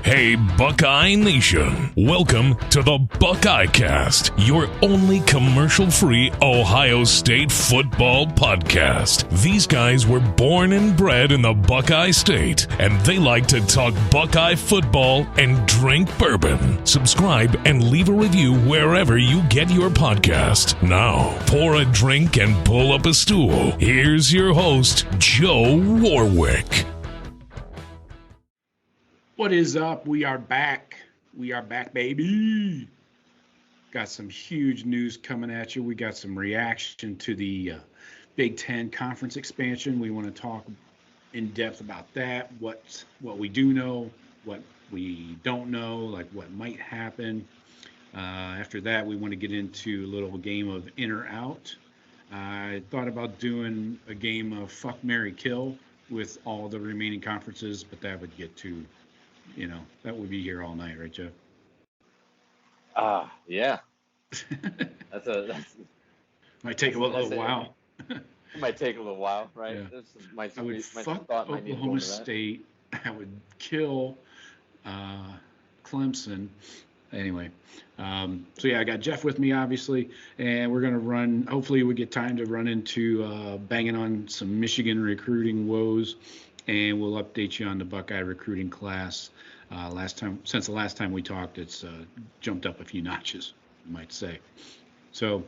Hey, Buckeye Nation. Welcome to the Buckeye Cast, your only commercial-free Ohio State football podcast. These guys were born and bred in the Buckeye State, and they like to talk Buckeye football and drink bourbon. Subscribe and leave a review wherever you get your podcast. Now, pour a drink and pull up a stool. Here's your host, Joe Warwick. What is up? We are back. We are back, baby. Got some huge news coming at you. We got some reaction to the Big Ten conference expansion. We want to talk in depth about that. What we do know, what we don't know, like what might happen. After that, we want to get into a little game of in or out. I thought about doing a game of fuck, marry, kill with all the remaining conferences, but that would get too... that would be here all night, right, Jeff? Yeah. That's might take a little while. It might take a little while, right? Yeah. I would fuck Oklahoma State. I would kill Clemson. Anyway, so yeah, I got Jeff with me, obviously, and we're gonna run. Hopefully, we get time to run into banging on some Michigan recruiting woes. And we'll update you on the Buckeye recruiting class. Since the last time we talked, it's jumped up a few notches, you might say. So,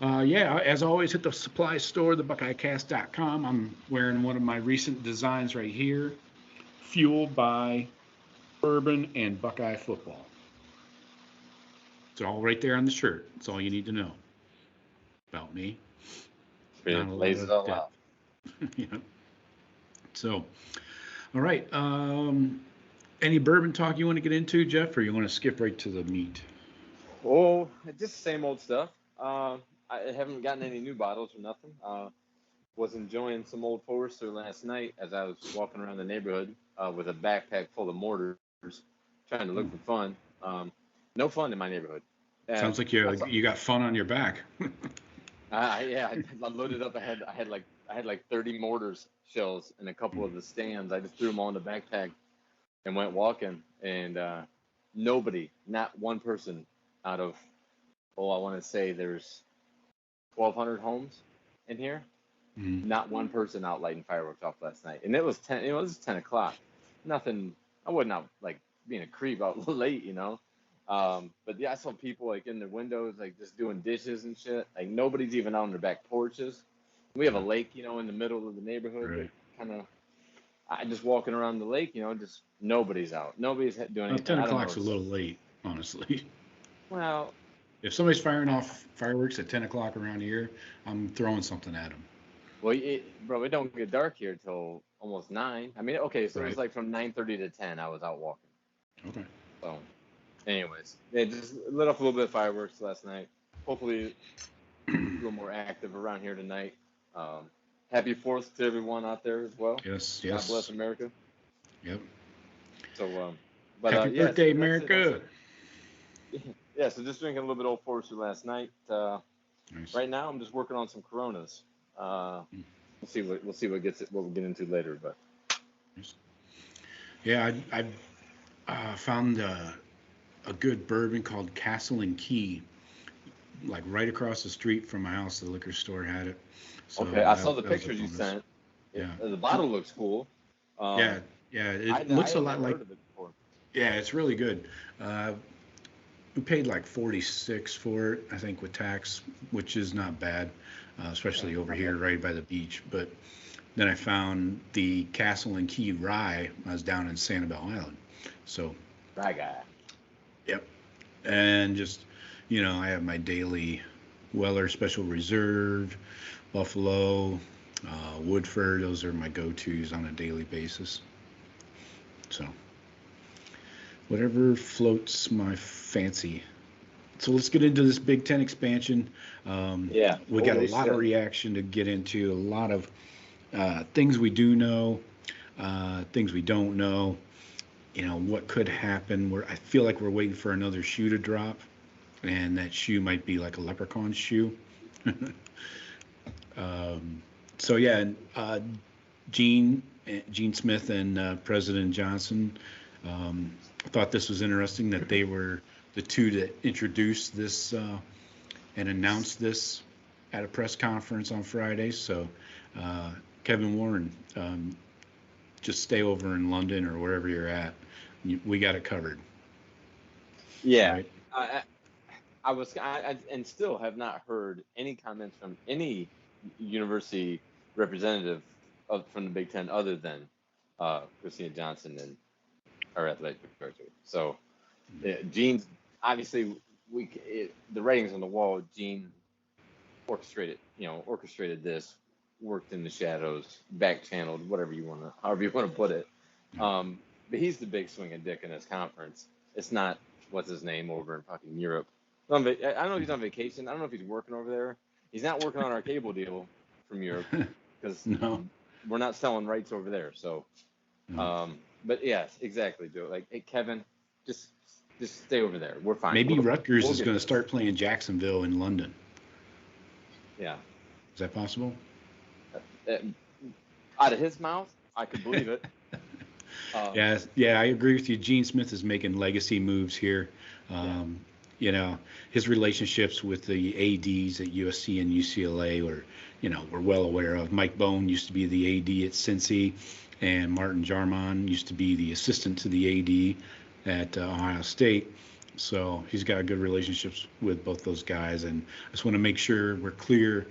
as always, hit the supply store, thebuckeyecast.com. I'm wearing one of my recent designs right here, fueled by Bourbon and Buckeye football. It's all right there on the shirt. That's all you need to know about me. It lays it all out. Yeah. So, all right. Any bourbon talk you want to get into, Jeff, or you want to skip right to the meat? Oh, just the same old stuff. I haven't gotten any new bottles or nothing. Was enjoying some Old Forester last night as I was walking around the neighborhood with a backpack full of mortars, trying to look for fun. No fun in my neighborhood. Sounds like you got fun on your back. I loaded up. I had like 30 mortars shells in a couple of the stands. I just threw them all in the backpack and went walking. And nobody, not one person out of, I want to say there's 1,200 homes in here. Mm-hmm. Not one person out lighting fireworks off last night. And it was 10 o'clock. Nothing. I would not like being a creep out late, But yeah, I saw people like in their windows, like just doing dishes and shit. Like nobody's even out on their back porches. We have a lake, in the middle of the neighborhood. Right. I just walking around the lake, just nobody's out. Nobody's doing anything. 10 o'clock's a little late, honestly. Well, if somebody's firing off fireworks at 10 o'clock around here, I'm throwing something at them. Well, it don't get dark here till almost 9. I mean, okay, so It was like from 9:30 to 10. I was out walking. Okay. So, anyways, they just lit off a little bit of fireworks last night. Hopefully, a little more active around here tonight. Happy 4th to everyone out there as well. Yes. God bless America. Yep. So, happy birthday, America. Yeah, so just drinking a little bit of Old Forester last night. Nice. Right now, I'm just working on some Coronas. We'll see what we'll get into later, but. Yeah, I found a good bourbon called Castle and Key, like right across the street from my house. The liquor store had it. So okay, I saw the pictures you sent. Yeah, the bottle looks cool. Yeah, it looks a lot like. Yeah, it's really good. We paid like $46 for it, I think, with tax, which is not bad, especially over here right by the beach. But then I found the Castle and Key Rye. I was down in Sanibel Island, so. Rye guy. Yep, and just I have my daily Weller Special Reserve, Buffalo, Woodford. Those are my go-tos on a daily basis. So whatever floats my fancy. So let's get into this Big Ten expansion. We got a lot of reaction to get into, a lot of things we do know, things we don't know. What could happen. I feel like we're waiting for another shoe to drop, and that shoe might be like a leprechaun shoe. Gene Smith and President Johnson I thought this was interesting that they were the two that introduced this and announced this at a press conference on Friday. So, Kevin Warren, just stay over in London or wherever you're at. We got it covered. Yeah. Right? I and still have not heard any comments from any university representative from the Big Ten other than Christina Johnson and our athletic director. So, Gene's obviously the writing's on the wall. Gene orchestrated this, worked in the shadows, back channeled, however you want to put it. But he's the big swinging dick in this conference. It's not what's his name over in fucking Europe. I don't know if he's on vacation. I don't know if he's working over there. He's not working on our cable deal from Europe because we're not selling rights over there. So, but yes, exactly, Joe. Like, hey, Kevin, just stay over there. We're fine. Maybe Rutgers is going to start playing Jacksonville in London. Yeah. Is that possible? Out of his mouth, I could believe it. Yeah, I agree with you. Gene Smith is making legacy moves here. His relationships with the ADs at USC and UCLA we're well aware of. Mike Bone used to be the AD at Cincy, and Martin Jarman used to be the assistant to the AD at Ohio State. So he's got good relationships with both those guys, and I just want to make sure we're clear.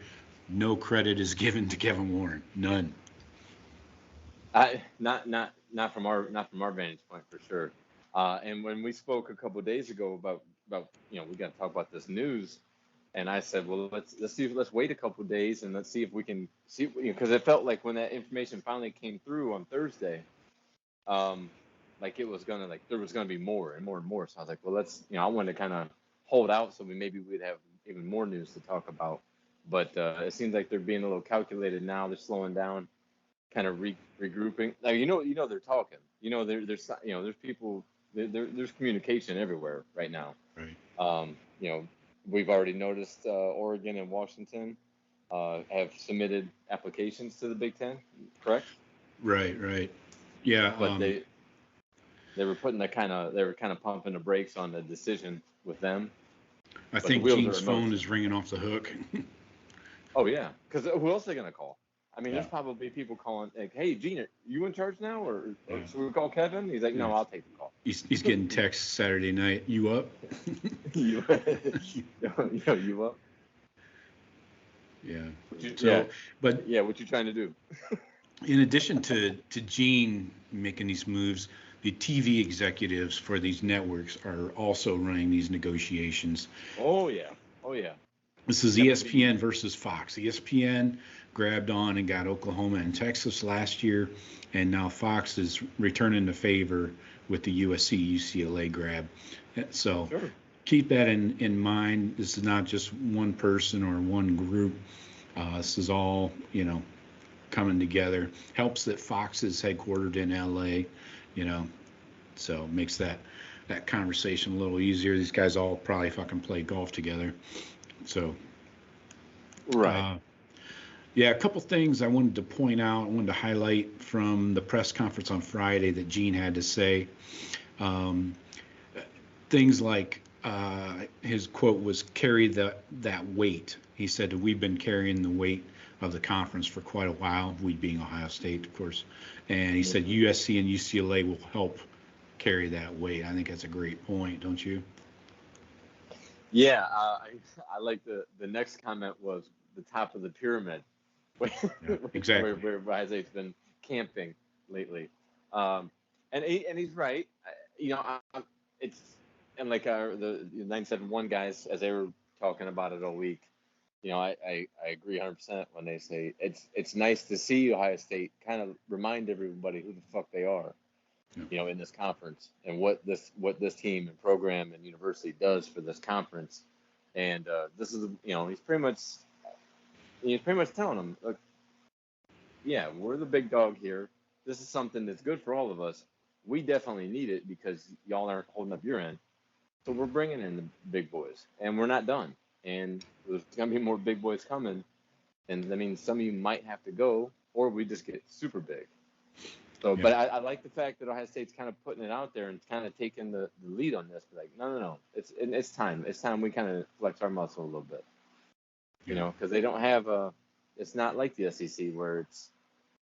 No credit is given to Kevin Warren. None. Not from our vantage point for sure. And when we spoke a couple of days ago about we got to talk about this news, and I said, well, let's wait a couple of days and let's see if we can see, because it felt like when that information finally came through on Thursday, like there was gonna be more and more and more. So I was like, well, I wanted to kind of hold out so maybe we'd have even more news to talk about. But it seems like they're being a little calculated now. They're slowing down, kind of regrouping. Like they're talking. There's people. There's communication everywhere right now. Right. We've already noticed Oregon and Washington have submitted applications to the Big Ten. Correct. Right. Yeah. But they were kind of pumping the brakes on the decision with them. I think Gene's phone is ringing off the hook. Oh yeah, because who else are they gonna call? I mean, there's probably people calling like, "Hey, Gene, are you in charge now, or should we call Kevin?" He's like, "No, I'll take the call." He's getting texts Saturday night. You up? you up? Yeah. But what you trying to do? In addition to Gene making these moves, the TV executives for these networks are also running these negotiations. Oh yeah. This is ESPN versus Fox. ESPN grabbed on and got Oklahoma and Texas last year, and now Fox is returning the favor with the USC UCLA grab. So keep that in mind. This is not just one person or one group. This is all coming together. Helps that Fox is headquartered in LA, so makes that conversation a little easier. These guys all probably fucking play golf together. So, right. A couple things I wanted to point out, I wanted to highlight from the press conference on Friday that Gene had to say. Things like his quote was, carry that weight. He said, we've been carrying the weight of the conference for quite a while, we being Ohio State, of course. And he said USC and UCLA will help carry that weight. I think that's a great point, don't you? Yeah, I like the next comment was the top of the pyramid. Exactly. where Ohio State's been camping lately, and he's right. It's and like the 971 guys, as they were talking about it all week. I agree 100% when they say it's nice to see Ohio State kind of remind everybody who the fuck they are. In this conference and what this team and program and university does for this conference, and this is he's pretty much telling them, look, yeah, we're the big dog here. This is something that's good for all of us. We definitely need it because y'all aren't holding up your end, so we're bringing in the big boys, and we're not done. And there's gonna be more big boys coming, and I mean some of you might have to go, or we just get super big. So, but I like the fact that Ohio State's kind of putting it out there and kind of taking the lead on this. But like, no, it's time. It's time we kind of flex our muscle a little bit, you know, because they don't have it's not like the SEC where it's,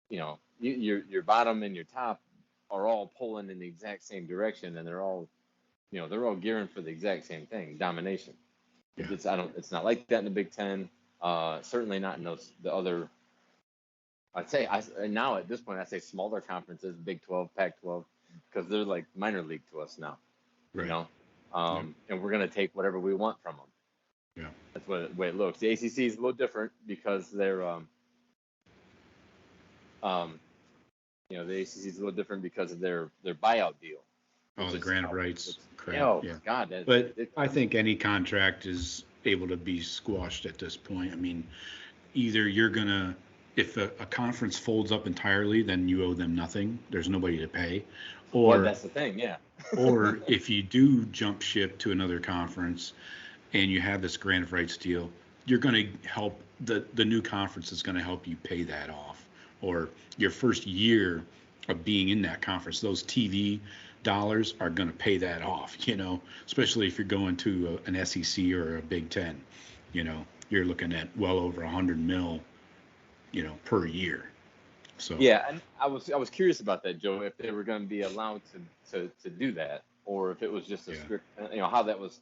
you know, your bottom and your top are all pulling in the exact same direction, and they're all gearing for the exact same thing, domination. Yeah. It's not like that in the Big Ten. Certainly not in the other. I'd say now at this point I say smaller conferences, Big 12, Pac-12, because they're like minor league to us now, Right. you know, and we're gonna take whatever we want from them. Yeah, that's the way it looks. The ACC is a little different because they're, you know, the ACC is a little different because of their buyout deal. Oh, the grant of rights crap. Oh, yeah. God. But I think any contract is able to be squashed at this point. I mean, either you're going to, if a conference folds up entirely, then you owe them nothing. There's nobody to pay. Or well, that's the thing, yeah. or if you do jump ship to another conference and you have this grant of rights deal, you're going to help, the new conference is going to help you pay that off. Or your first year of being in that conference, those TV dollars are going to pay that off, you know, especially if you're going to an SEC or a Big Ten, you know, you're looking at well over 100 mil, you know, per year. So yeah, and I was curious about that, Joe, if they were going to be allowed to do that, or if it was just a strict, you know, how that was.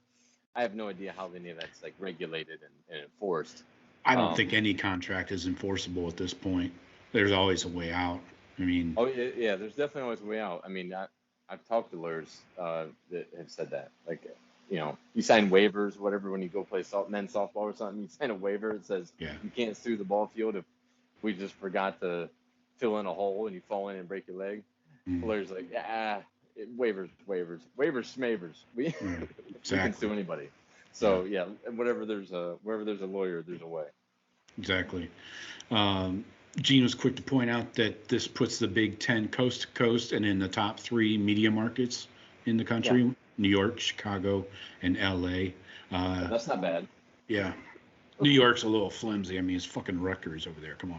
I have no idea how any of that's like regulated and enforced. I don't think any contract is enforceable at this point. There's always a way out. I mean, oh yeah, there's definitely always a way out. I mean, I've talked to lawyers that have said that, like, you know, you sign waivers, whatever, when you go play men's softball or something, you sign a waiver that says you can't sue the ball field if we just forgot to fill in a hole and you fall in and break your leg. Lawyers like, waivers, schmavers. We can sue anybody. So yeah, wherever there's a lawyer, there's a way. Exactly. Gene was quick to point out that this puts the Big Ten coast to coast and in the top 3 media markets in the country: New York, Chicago, and LA. That's not bad. Yeah, New York's a little flimsy. I mean, it's fucking Rutgers over there. Come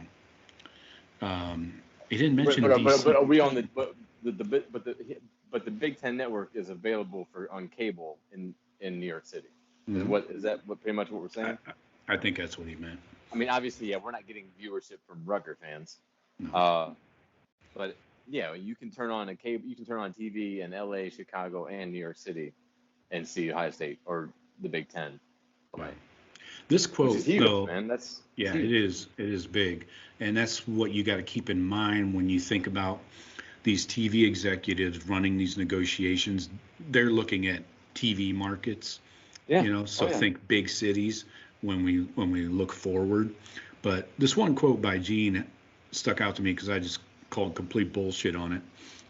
on. He didn't mention DC. But are we on the Big Ten network is available on cable in New York City? Is that pretty much what we're saying? I think that's what he meant. I mean, obviously, yeah, we're not getting viewership from Rutgers fans, No. but yeah, you can turn on TV in LA, Chicago, and New York City, and see Ohio State or the Big Ten. Right. This quote, huge, though, man. That's huge. It is big, and that's what you got to keep in mind when you think about these TV executives running these negotiations. They're looking at TV markets, you know, so think big cities when we look forward. But this one quote by Gene stuck out to me because I just called complete bullshit on it,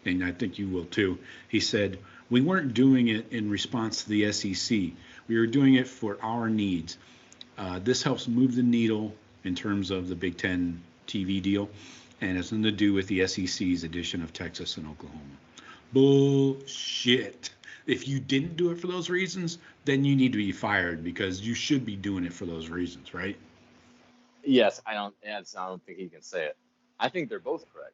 and I think you will too. He said, "We weren't doing it in response to the SEC. We were doing it for our needs. This helps move the needle in terms of the Big Ten TV deal, and has nothing to do with the SEC's addition of Texas and Oklahoma." Bullshit. If you didn't do it for those reasons, then you need to be fired, because you should be doing it for those reasons, right? Yes, I don't think he can say it. I think they're both correct.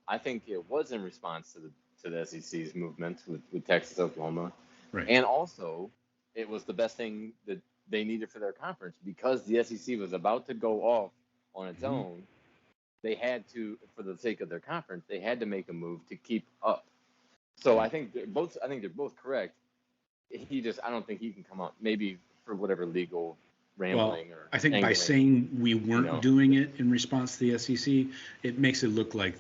I think it was in response to the SEC's movement with Texas, Oklahoma, Right. And also it was the best thing that they needed for their conference, because the SEC was about to go off on its own. They had to, for the sake of their conference, they had to make a move to keep up. So I think they're both correct. I don't think he can come up, maybe for whatever legal rambling. Well, I think by saying we weren't doing it in response to the SEC, it makes it look like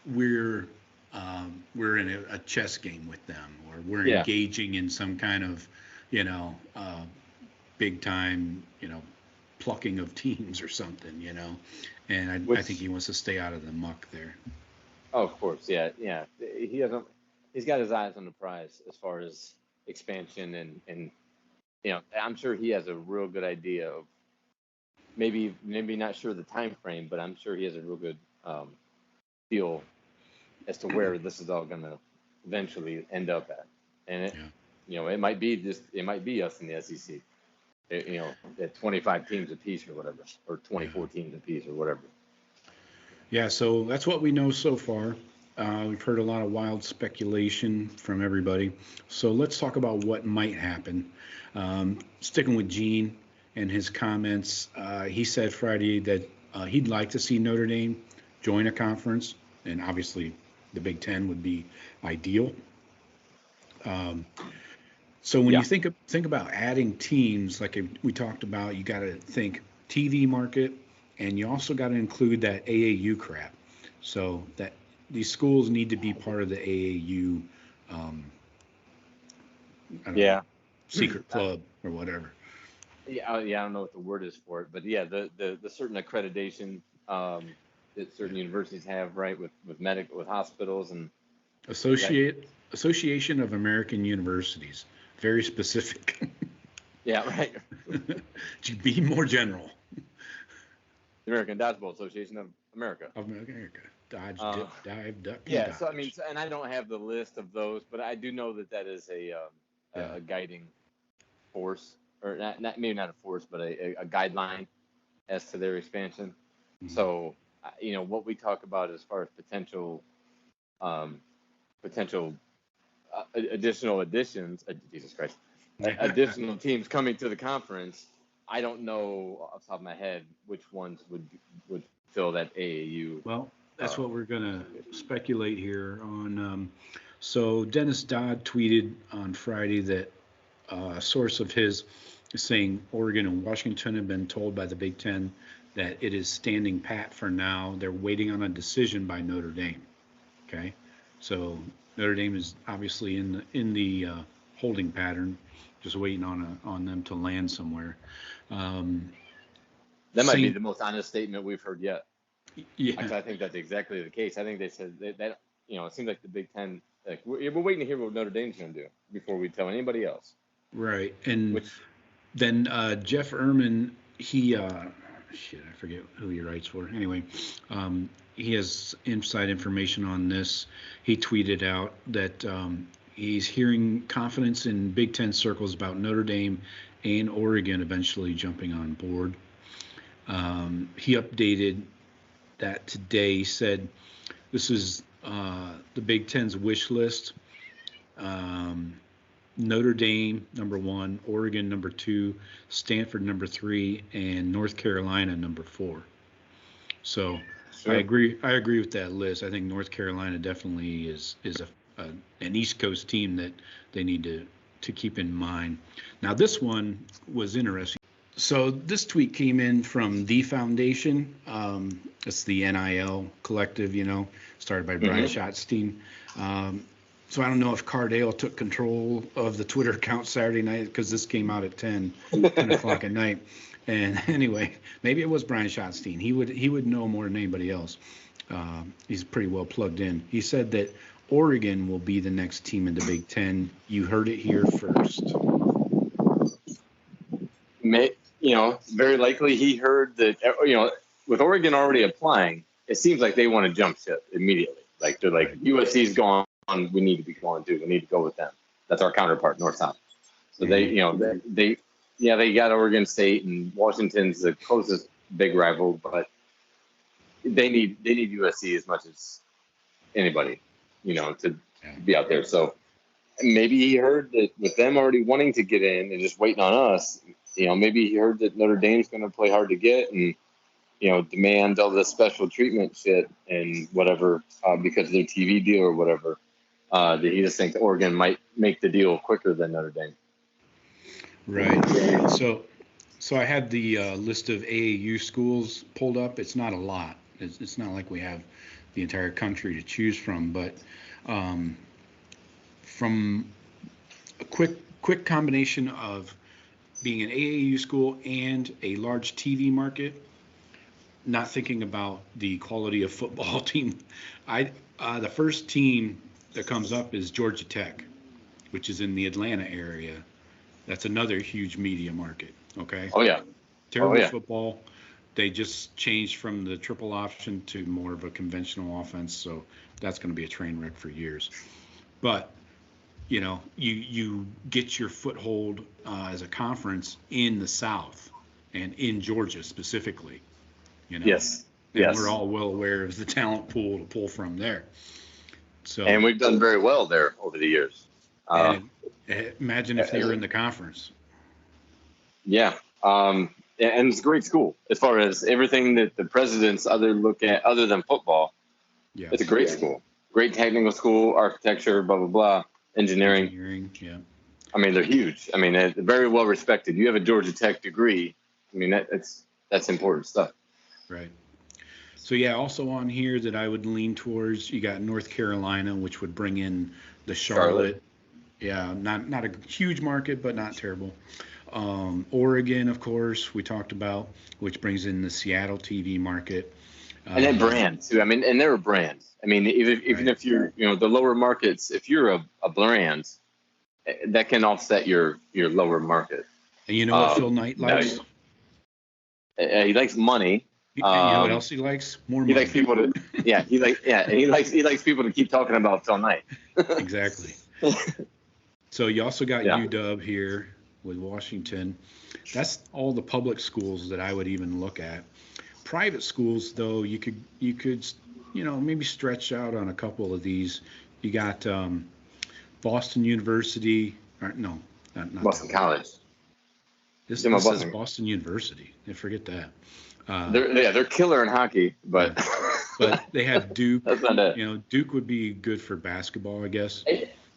we're in a chess game with them, or we're engaging in some kind of, big time, plucking of teams or something, And I think he wants to stay out of the muck there. Oh, of course, yeah. He's got his eyes on the prize as far as expansion, and I'm sure he has a real good idea of maybe not sure the time frame, but I'm sure he has a real good feel as to where this is all going to eventually end up at. And it might be us in the SEC, at 25 teams apiece or whatever, or 24 teams apiece or whatever. Yeah, so that's what we know so far. We've heard a lot of wild speculation from everybody. So let's talk about what might happen. Sticking with Gene and his comments, he said Friday that he'd like to see Notre Dame join a conference, and obviously the Big Ten would be ideal. So when you think about adding teams, like we talked about, you got to think TV market, and you also got to include that AAU crap. So that these schools need to be part of the AAU, I don't know, secret club or whatever. Yeah, I don't know what the word is for it, but yeah, the certain accreditation that certain universities have, right, with hospitals and Association of American Universities. Very specific. Yeah, right. To be more general. The American Dodgeball Association of America. Of America. Dodge, dip, dive, duck, and yeah. dodge. So I mean, and I don't have the list of those, but I do know that is a guiding force, or maybe not a force, but a guideline as to their expansion. Mm-hmm. So what we talk about as far as potential additional additions, Jesus Christ, additional teams coming to the conference. I don't know off the top of my head which ones would fill that AAU. Well, that's what we're going to speculate here on. So Dennis Dodd tweeted on Friday that a source of his is saying Oregon and Washington have been told by the Big Ten that it is standing pat for now. They're waiting on a decision by Notre Dame. Okay, so Notre Dame is obviously in the holding pattern, just waiting on them to land somewhere. That might be the most honest statement we've heard yet. Yeah, actually, I think that's exactly the case. I think they said that it seems like the Big Ten, like we're waiting to hear what Notre Dame's going to do before we tell anybody else. Right, and then Jeff Ehrman, he I forget who he writes for. Anyway, he has inside information on this. He tweeted out that he's hearing confidence in Big Ten circles about Notre Dame and Oregon eventually jumping on board. He updated that today. He said this is the Big Ten's wish list. Notre Dame, number 1, Oregon, number 2, Stanford, number 3, and North Carolina, number 4. So sure. I agree with that list. I think North Carolina definitely is an East Coast team that they need to keep in mind. Now, this one was interesting. So this tweet came in from The Foundation. It's the NIL collective, started by Brian Schatzstein. So I don't know if Cardale took control of the Twitter account Saturday night, because this came out at 10 o'clock at night. And anyway, maybe it was Brian Schatzstein. He would know more than anybody else. He's pretty well plugged in. He said that Oregon will be the next team in the Big Ten. You heard it here first. Very likely he heard that, with Oregon already applying, it seems like they want to jump ship immediately. Like they're like, USC's gone, we need to be going too. We need to go with them. That's our counterpart, North-South. So they got Oregon State, and Washington's the closest big rival, but they need USC as much as anybody, to be out there. So maybe he heard that with them already wanting to get in and just waiting on us, maybe he heard that Notre Dame's going to play hard to get and, demand all this special treatment shit and whatever because of their TV deal or whatever. That he just thinks Oregon might make the deal quicker than Notre Dame. Right. So I had the list of AAU schools pulled up. It's not a lot. It's not like we have the entire country to choose from, but from a quick combination of being an AAU school and a large TV market, not thinking about the quality of football team, the first team that comes up is Georgia Tech, which is in the Atlanta area. That's another huge media market. Okay. Oh yeah. Terrible football. They just changed from the triple option to more of a conventional offense, so that's going to be a train wreck for years. But you get your foothold as a conference in the South and in Georgia specifically. Yes. And we're all well aware of the talent pool to pull from there. So and we've done very well there over the years. Imagine if they were in the conference. Yeah. And it's a great school as far as everything that the presidents look at other than football. Yeah. It's a great school. Great technical school, architecture, blah, blah, blah, engineering. Yeah. I mean, they're huge. I mean, they're very well respected. You have a Georgia Tech degree. I mean, that's important stuff. Right. So, yeah, also on here that I would lean towards, you got North Carolina, which would bring in the Charlotte. Yeah, not a huge market, but not terrible. Oregon, of course, we talked about, which brings in the Seattle TV market. And then brands, too. I mean, and they're brands. I mean, even if you're, the lower markets, if you're a brand, that can offset your lower market. And you know what Phil Knight likes? He likes money. You know what else he likes? More money. He likes people to, he likes people to keep talking about Phil Knight. Exactly. So you also got UW here with Washington. That's all the public schools that I would even look at. Private schools, though, you could maybe stretch out on a couple of these. You got Boston University. Not Boston College. This is Boston University. Forget that. They're killer in hockey, but they have Duke. That's not it. Duke would be good for basketball, I guess.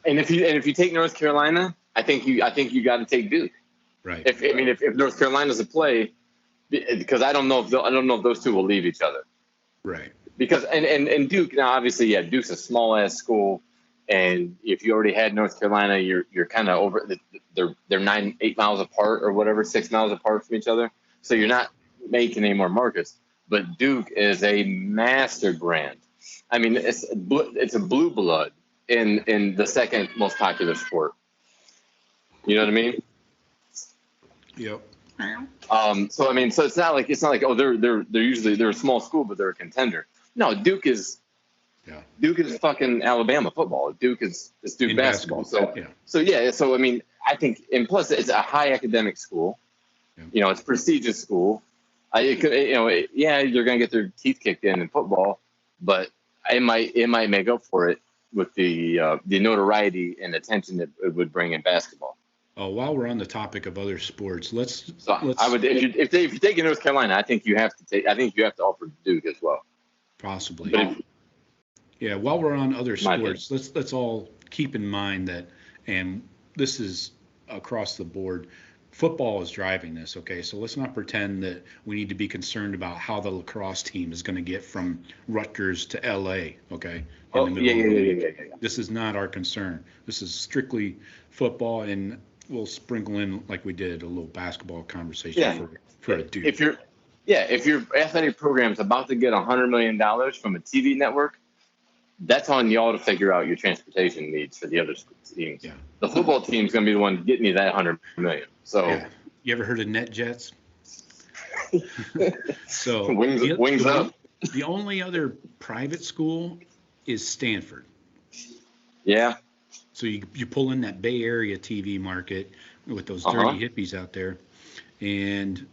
And if you take North Carolina, I think you got to take Duke. Right. If North Carolina's a play, because I don't know if those two will leave each other. Right. Because and Duke now, obviously, Duke's a small ass school, and if you already had North Carolina, you're kind of over. They're 8 miles apart or whatever, 6 miles apart from each other, so you're not making any more markets. But Duke is a master brand. I mean, it's a blue blood in the second most popular sport. You know what I mean? Yep. So it's not like they're a small school, but they're a contender. No, Duke is fucking Alabama football. Duke is Duke basketball. So I think, and plus it's a high academic school. Yeah. It's a prestigious school. You're gonna get their teeth kicked in football, but it might make up for it with the notoriety and attention that it would bring in basketball. Oh, while we're on the topic of other sports, let's. I would if you take North Carolina, I think you have to offer Duke as well. Possibly. While we're on other sports, let's all keep in mind that, and this is across the board, football is driving this. Okay, so let's not pretend that we need to be concerned about how the lacrosse team is going to get from Rutgers to LA. Okay. This is not our concern. This is strictly football, and we'll sprinkle in, like we did, a little basketball conversation for a Duke. If your athletic program's about to get $100 million from a TV network, that's on y'all to figure out your transportation needs for the other teams. Yeah. The football team's going to be the one getting you that $100 million. So, you ever heard of NetJets? So wings up. The only other private school is Stanford. Yeah. So you pull in that Bay Area TV market with those dirty hippies out there, and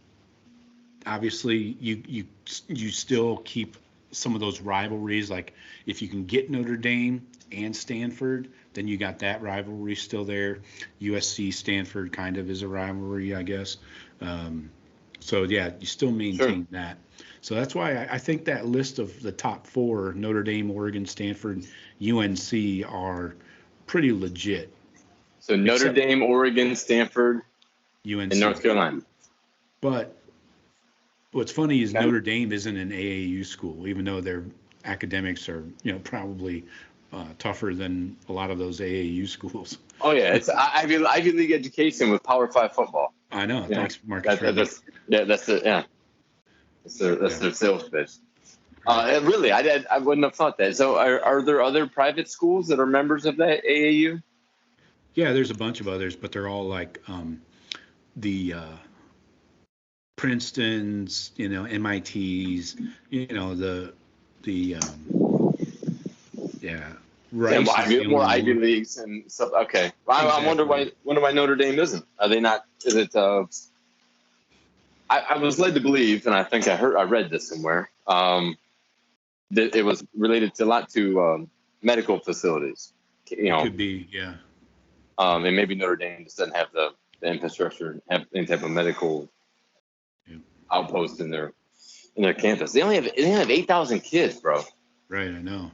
obviously you still keep some of those rivalries. Like if you can get Notre Dame and Stanford, then you got that rivalry still there. USC Stanford kind of is a rivalry, I guess. You still maintain that. So that's why I think that list of the top 4, Notre Dame, Oregon, Stanford, UNC, are pretty legit. So Notre Dame, Oregon, Stanford, UNC, and North Carolina. But what's funny is Notre Dame isn't an AAU school, even though their academics are, probably tougher than a lot of those AAU schools. Oh yeah, it's Ivy League education with Power 5 football. I know. Yeah. Thanks, Marcus. That's their sales pitch. Really, I wouldn't have thought that. So are there other private schools that are members of that AAU? Yeah, there's a bunch of others, but they're all like the Princetons, MITs, Rice. More Ivy Leagues and stuff. Okay, well, exactly. I wonder why Notre Dame isn't. Are they not? Is it? I was led to believe, and I think I read this somewhere, that it was related a lot to medical facilities. You know, It could be, yeah. And maybe Notre Dame just doesn't have the infrastructure, have any type of medical outpost in their campus. They only have 8,000 kids, bro. Right, I know.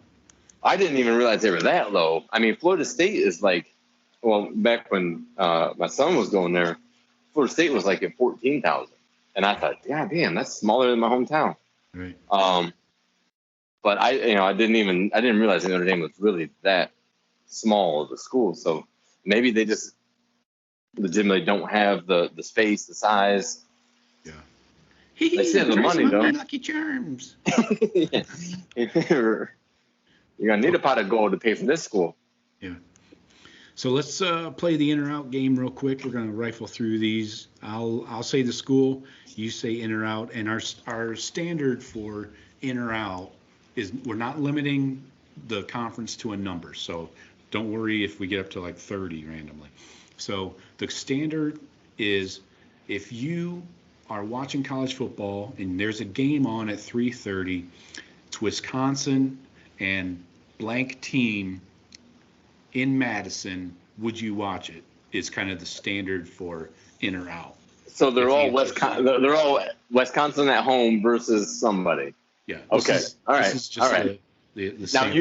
I didn't even realize they were that low. I mean, Florida State is like, well, back when my son was going there, Florida State was like at 14,000, and I thought, God damn, that's smaller than my hometown. Right. But I didn't realize that Notre Dame was really that small of a school. So maybe they just legitimately don't have the space, the size. Yeah. They still have the money, though. Lucky Charms. You're gonna need a pot of gold to pay for this school. Yeah. So let's play the in or out game real quick. We're gonna rifle through these. I'll say the school, you say in or out, and our standard for in or out is we're not limiting the conference to a number. So don't worry if we get up to like 30 randomly. So the standard is if you are watching college football and there's a game on at 3:30, it's Wisconsin and blank team in Madison, would you watch it? Is kind of the standard for in or out. So they're all Wisconsin at home versus somebody. Yeah. Okay. All right. This is just all right. The Now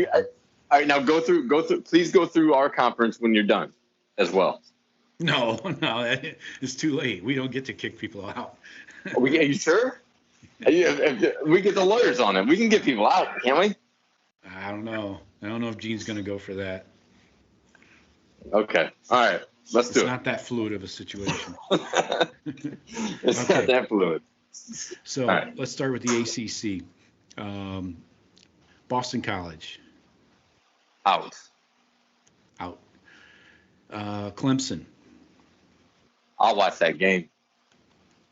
all right. Now go through. Please go through our conference when you're done, as well. No, it's too late. We don't get to kick people out. Are you sure? We get the lawyers on it. We can get people out, can't we? I don't know. I don't know if Gene's going to go for that. Okay. All right. Let's do it. It's not that fluid of a situation. It's not that fluid. So right. Let's start with the ACC. Boston College. Out. Clemson. I'll watch that game.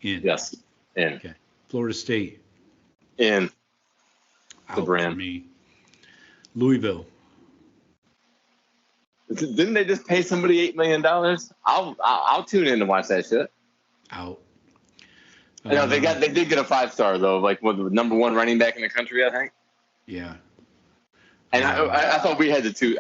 In. Yes. In. Okay. Florida State. In. Out the brand. For me. Louisville. Didn't they just pay somebody $8 million? I'll tune in to watch that shit. Out. I know they did get a 5-star though, like the number 1 running back in the country, I think. Yeah. And I thought we had the two.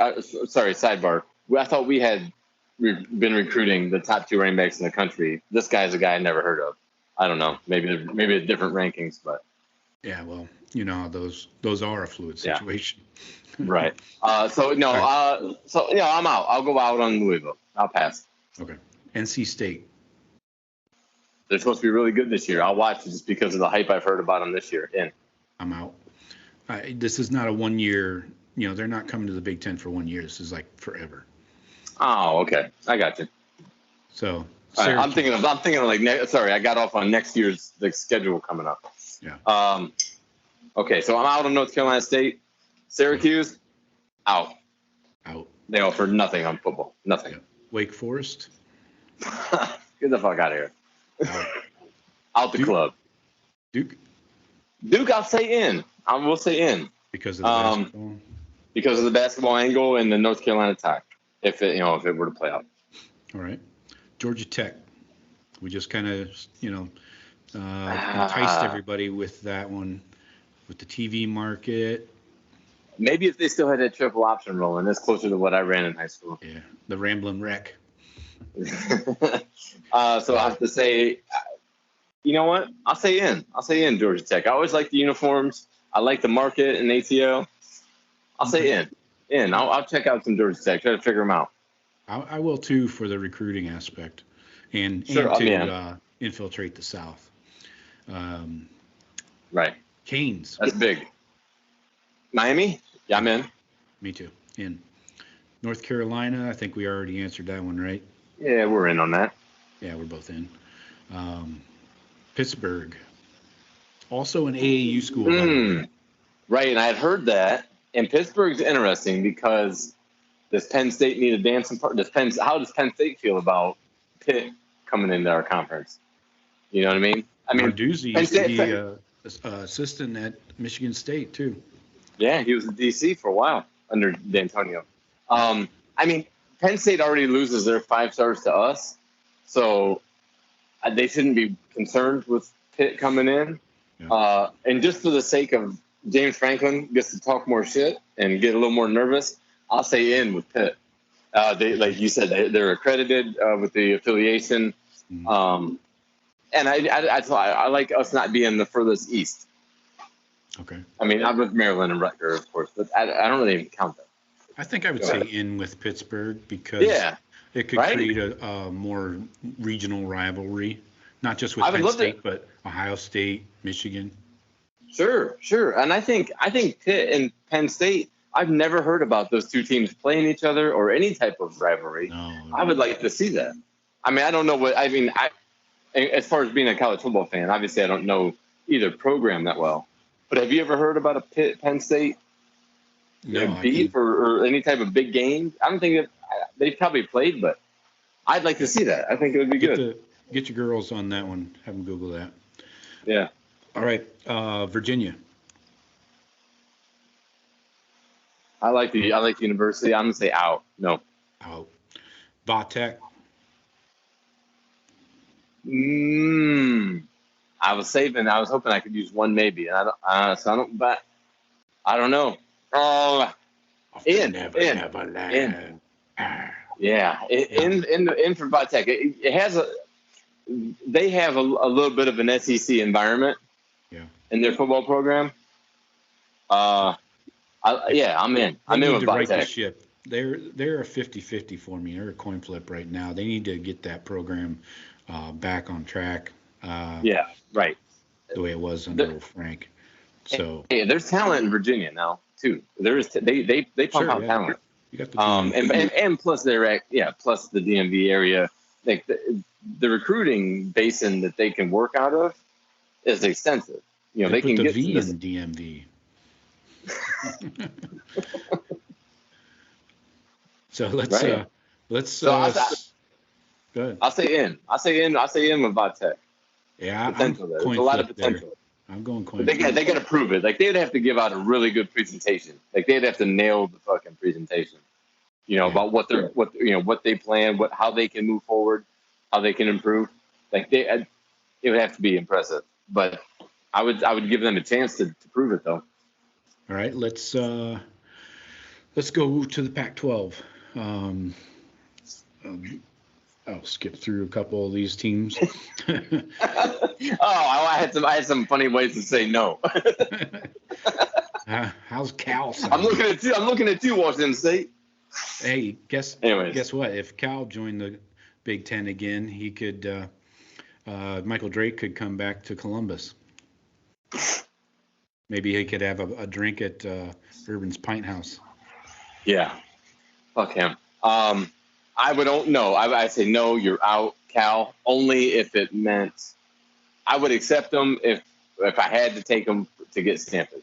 Sorry, sidebar. I thought we had been recruiting the top 2 running backs in the country. This guy's a guy I never heard of. I don't know. Maybe it's different rankings, but. Yeah, well, you know, those are a fluid situation. Yeah. Right. So I'm out. I'll go out on Louisville. I'll pass. Okay. NC State. They're supposed to be really good this year. I'll watch it just because of the hype I've heard about them this year. In. I'm out. This is not a 1 year. You know, they're not coming to the Big Ten for 1 year. This is like forever. Oh, okay. I got you. So right, I'm thinking of like. Sorry, I got off on next year's schedule coming up. Yeah. Okay, so I'm out on North Carolina State. Syracuse, out. They offer nothing on football. Nothing. Yeah. Wake Forest. Get the fuck out of here. Out the Duke. club. Duke, I'll say in. I will say in. because of the basketball. Because of the basketball angle and the North Carolina tie. If it were to play out. All right. Georgia Tech. We just kind of, enticed everybody with that one, with the TV market. Maybe if they still had that triple option rolling, that's closer to what I ran in high school. Yeah, the Ramblin' Wreck. So I have to say, you know what? I'll say in Georgia Tech. I always like the uniforms. I like the market in ATL. I'll say in. I'll check out some Georgia Tech. Try to figure them out. I will too, for the recruiting aspect, and to infiltrate the South. Right. Canes. That's big. Miami? Yeah, I'm in. Me too. In. North Carolina, I think we already answered that one, right? Yeah, we're in on that. Yeah, we're both in. Pittsburgh. Also an AAU school. Right, and I had heard that. And Pittsburgh's interesting because does Penn State need a dancing part? How does Penn State feel about Pitt coming into our conference? You know what I mean? Narduzzi used to be assistant at Michigan State too. Yeah, he was in D.C. for a while under D'Antonio. Penn State already loses their 5 stars to us, so they shouldn't be concerned with Pitt coming in. Yeah. And just for the sake of James Franklin gets to talk more shit and get a little more nervous, I'll say in with Pitt. They, like you said, they're accredited with the affiliation. And I like us not being the furthest east. Okay. I mean, I'm with Maryland and Rutgers, of course, but I don't really even count that. I think I would say in with Pittsburgh because it could create a more regional rivalry, not just with Penn State, but Ohio State, Michigan. Sure. And I think Pitt and Penn State, I've never heard about those two teams playing each other or any type of rivalry. No. I would like to see that. I mean, I don't know what – I mean, as far as being a college football fan, obviously I don't know either program that well. But have you ever heard about a Pitt Penn State beef or any type of big game? I don't think they've probably played, but I'd like to see that. I think it would be good. Get your girls on that one. Have them Google that. Yeah. All right. Virginia. I like the university. I'm gonna say out. No. Out. Vatech. I was hoping I could use one maybe. And I don't know. Oh, in. Yeah, in for Vatech. It has they have a little bit of an SEC environment. Yeah. In their football program. I'm in. I'm in with Vatech. Right the ship. They're a 50-50 for me. They're a coin flip right now. They need to get that program back on track. Right. The way it was under Frank. So there's talent in Virginia now too. There is they pump out talent. You got the and plus plus the DMV area, like the recruiting basin that they can work out of is extensive. You know, they can get V in DMV. So let's go ahead. I'll say in with Vatech. Yeah, there's a lot of potential. There. I'm going coin. They got to prove it. Like they'd have to give out a really good presentation. Like they'd have to nail the fucking presentation. You know, about what they plan, how they can move forward, how they can improve. Like it would have to be impressive. But I would give them a chance to prove it though. All right, let's go to the Pac-12. I'll skip through a couple of these teams. I had some funny ways to say no. How's Cal? I'm looking at you, Washington State. Hey, guess what? If Cal joined the Big Ten again, he could. Michael Drake could come back to Columbus. Maybe he could have a drink at Urban's Pint House. Yeah, fuck him. I say no. You're out, Cal. Only if it meant I would accept them if I had to take them to get Stanford.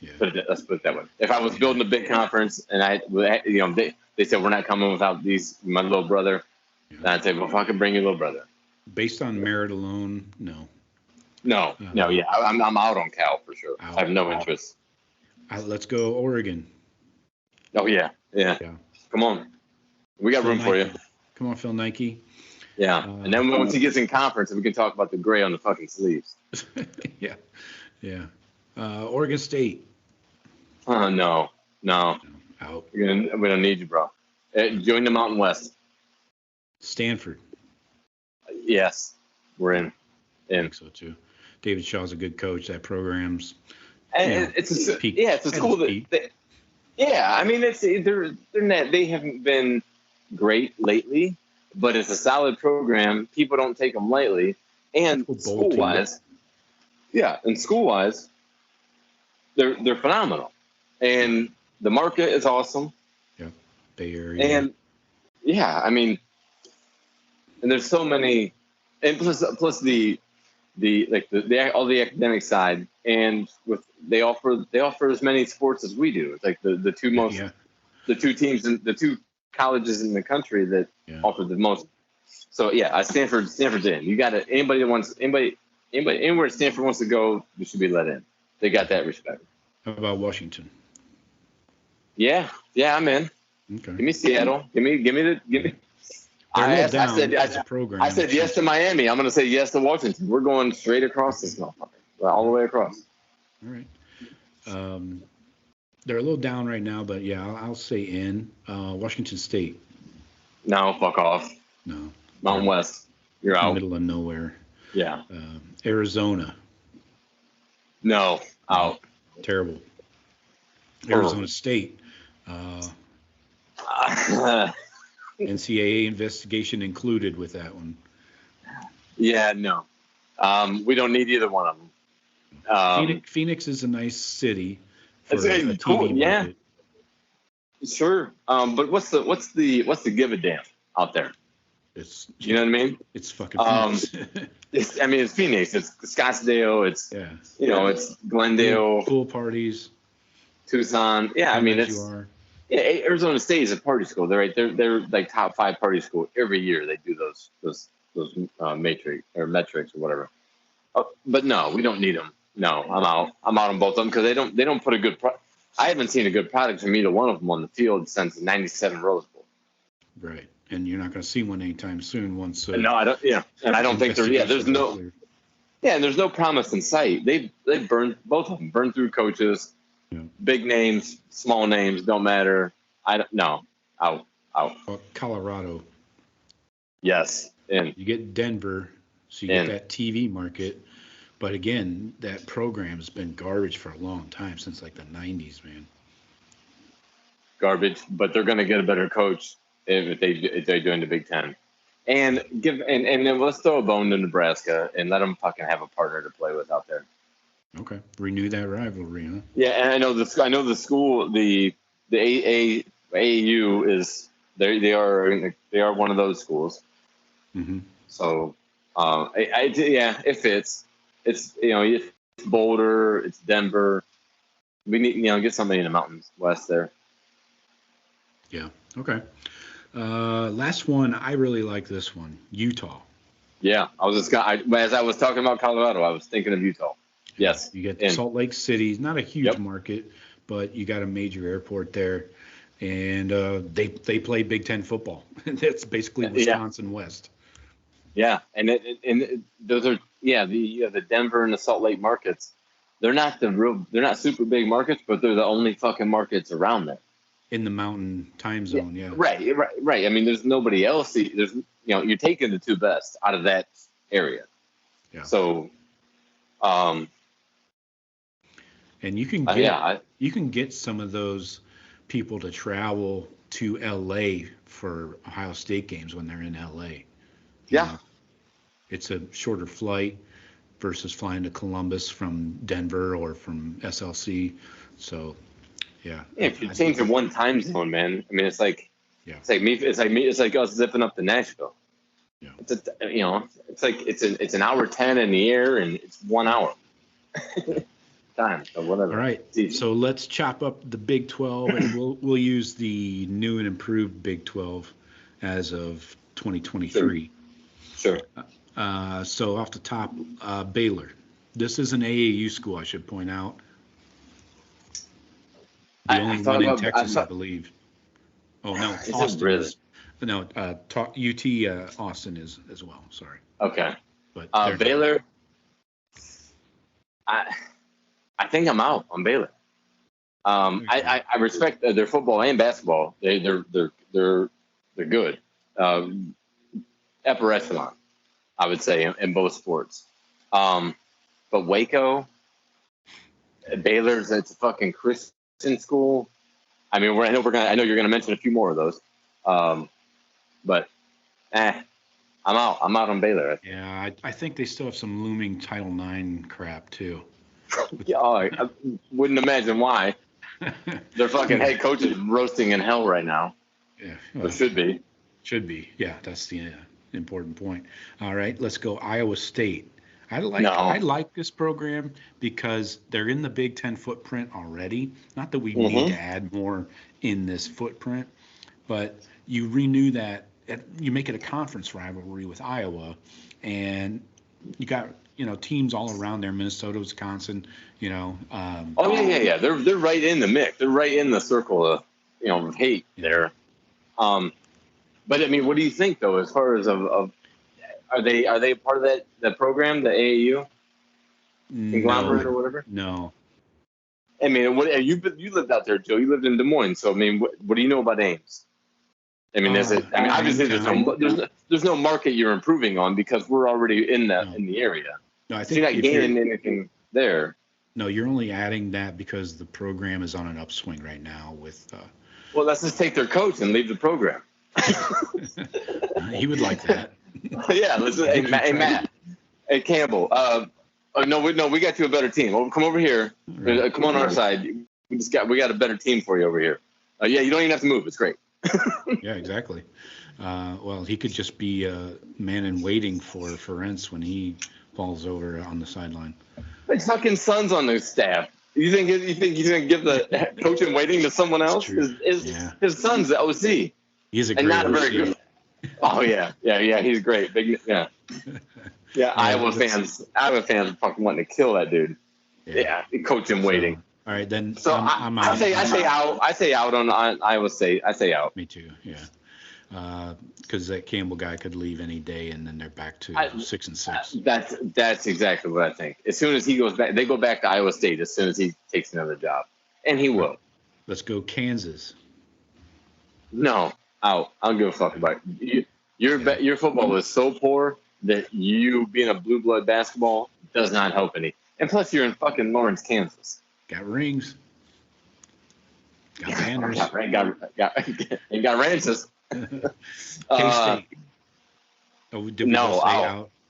Yeah. Let's put it that way. If I was building a big conference and they said we're not coming without my little brother, then I'd say, well, if I can bring your little brother. Based on merit alone, no. No. Yeah, I'm out on Cal for sure. I have no interest. Let's go Oregon. Oh yeah. Come on, we got room for you. Come on, Phil Nike. Yeah, and then once he gets in conference, we can talk about the gray on the fucking sleeves. Yeah. Oregon State. No. Out. We don't need you, bro. Join the Mountain West. Stanford. Yes, we're in. I think so too. David Shaw's a good coach. That program's. And it's a school that. I mean, they haven't been great lately, but it's a solid program. People don't take them lightly, and school-wise, they're phenomenal, and the market is awesome. Yeah, Bay Area. And I mean, and there's so many, and plus the all the academic side, and they offer as many sports as we do. It's like the two teams and the two colleges in the country that offer the most. So Stanford's in. You got to anybody anywhere Stanford wants to go, they should be let in. They got that respect. How about Washington? Yeah, I'm in. Okay. Give me Seattle. Give me. I said yes to Miami. I'm going to say yes to Washington. We're going straight across this motherfucker, all the way across. All right. They're a little down right now, but yeah, I'll say in. Washington State. No, fuck off. No. Mountain West. You're out. Middle of nowhere. Yeah. Arizona. No, out. Terrible. Arizona State. NCAA investigation included with that one. Yeah, no. We don't need either one of them. Phoenix is a nice city for It's a TV cool, yeah. market. Sure. But what's the give a damn out there? It's, you know what I mean? It's fucking Phoenix. It's Phoenix. It's Scottsdale. It's it's Glendale. Pool parties. Tucson. Yeah, I mean it's. Yeah, Arizona State is a party school. They're like top 5 party school every year. They do those metrics or whatever. But no, we don't need them. No, I'm out. I'm out on both of them because they don't put a good. I haven't seen a good product from either one of them on the field since '97 Rose Bowl. Right, and you're not going to see one anytime soon. Once. No, I don't. Yeah, and I don't think there's. Yeah, there's no. Yeah, and there's no promise in sight. They burned both of them. Burned through coaches. Yeah. Big names, small names, don't matter. No, out. Well, Colorado. Yes, in. You get Denver, so you get that TV market. But again, that program's been garbage for a long time, since like the 90s, man. Garbage, but they're going to get a better coach if they do in the Big Ten. And then let's throw a bone to Nebraska and let them fucking have a partner to play with out there. Okay, renew that rivalry, huh? Yeah, and I know the school, the AAU is they are one of those schools. Mm-hmm. So, it fits. It's it's Boulder, it's Denver. We need get somebody in the mountains west there. Yeah. Okay. Last one. I really like this one. Utah. Yeah, as I was talking about Colorado, I was thinking of Utah. Yes. You get Salt Lake City, not a huge market, but you got a major airport there, and they play Big Ten football. That's basically Wisconsin West. Yeah, and those are the Denver and the Salt Lake markets. They're not super big markets, but they're the only fucking markets around there. In the mountain time zone, yeah. Right. I mean, there's nobody else. You're taking the 2 best out of that area. Yeah. So, and you can get some of those people to travel to LA for Ohio State games when they're in LA. You know, it's a shorter flight versus flying to Columbus from Denver or from SLC. So, yeah. If you change to one time zone, man. I mean, it's like it's like us zipping up to Nashville. Yeah. It's an hour 10 in the air and it's 1 hour. Time or whatever. All right, so let's chop up the Big 12, and we'll use the new and improved Big 12 as of 2023. Sure. So off the top, Baylor. This is an AAU school, I should point out. The only one in Texas, I believe. Oh no, Austin is. No, UT Austin is as well. Sorry. Okay. But Baylor. I think I'm out on Baylor. I respect their football and basketball. They're good. Upper echelon, I would say, in both sports. But Waco, Baylor's, it's a fucking Christian school. I mean, I know you're gonna mention a few more of those. But I'm out. I'm out on Baylor. Yeah, I think they still have some looming Title IX crap too. Yeah, I wouldn't imagine why. Their fucking head coach is roasting in hell right now. Yeah, well, should be. Should be. Yeah, that's the important point. All right, let's go Iowa State. I like this program because they're in the Big Ten footprint already. Not that we need to add more in this footprint, but you renew that. You make it a conference rivalry with Iowa, and you got teams all around there, Minnesota, Wisconsin, yeah. They're right in the mix. They're right in the circle of hate there. But I mean, what do you think though, as far as of are they part of that program, the AAU conglomerate or whatever? No. I mean, you lived out there, Joe. You lived in Des Moines, so I mean, what do you know about Ames? I mean, obviously there's no market you're improving on because we're already in the area. No, I So think you're not gaining anything there. No, you're only adding that because the program is on an upswing right now. With well, let's just take their coach and leave the program. He would like that. Yeah, listen, hey Matt, hey Campbell. No, we got you a better team. Come over here. Right. Come on our side. We got a better team for you over here. Yeah, you don't even have to move. It's great. Yeah, exactly. Well, he could just be a man in waiting for Ferentz when he falls over on the sideline. His fucking son's on the staff. You think he's gonna give the coach in waiting to someone else? His son's the OC. He's a great OC. Very good. Oh yeah, he's great. Yeah, Iowa fans fucking wanting to kill that dude. Yeah, coach in waiting. All right, then. So I'm out. I say out on Iowa State. I say out. Me too. Yeah, because that Campbell guy could leave any day, and then they're back to 6-6. That's exactly what I think. As soon as he goes back, they go back to Iowa State. As soon as he takes another job, and he will. Let's go Kansas. No, out. I don't give a fuck about it. Your football is so poor that you being a blue blood basketball does not help any. And plus, you're in fucking Lawrence, Kansas. Got rings. Got banners. Got ranches. K-State. Did we just say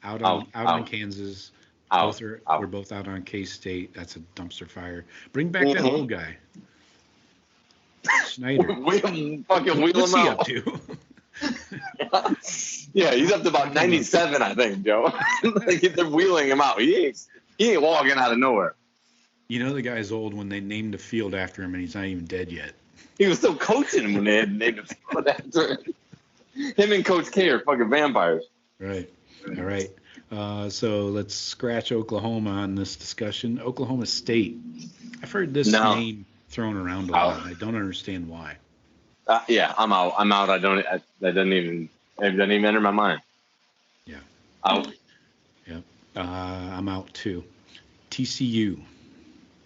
out on Kansas? We're both out on K-State. That's a dumpster fire. Bring back that old guy. Schneider. What's he out. Up to? Yeah, he's up to about 97, I think, Joe. They're wheeling him out. He ain't walking out of nowhere. You know the guy's old when they named the field after him, and he's not even dead yet. He was still coaching when they had named the field after him. Him and Coach K are fucking vampires. Right. All right. So let's scratch Oklahoma on this discussion. Oklahoma State. I've heard this name thrown around a lot. I don't understand why. Yeah, I'm out. That doesn't even enter my mind. Yeah. Out. Yep. I'm out too. TCU.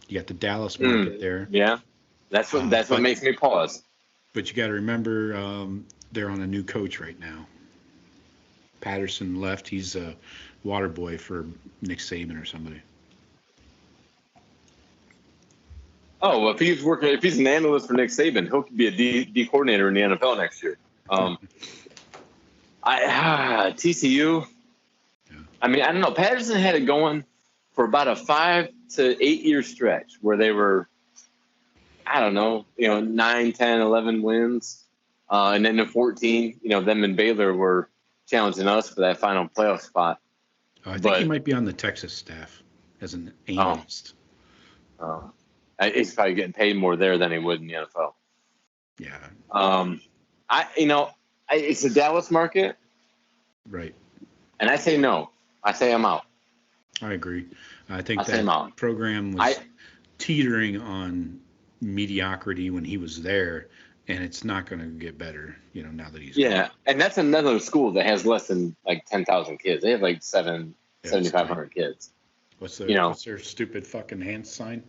You got the Dallas market there. Yeah. That's what makes me pause. But you got to remember, they're on a new coach right now. Patterson left. He's a water boy for Nick Saban or somebody. Oh, well, if he's an analyst for Nick Saban, he'll be a D coordinator in the NFL next year. TCU. Yeah. I mean, I don't know. Patterson had it going for about a 5 to 8 year stretch where they were, I don't know, 9, 10, 11 wins. And then in 14, them and Baylor were challenging us for that final playoff spot. I think he might be on the Texas staff as an analyst. He's probably getting paid more there than he would in the NFL. Yeah. It's a Dallas market. Right. And I say no. I say I'm out. I agree. I think that program was teetering on mediocrity when he was there, and it's not going to get better, now that he's gone. And that's another school that has less than like 10,000 kids. They have like 7,500 kids. What's their stupid fucking hand sign?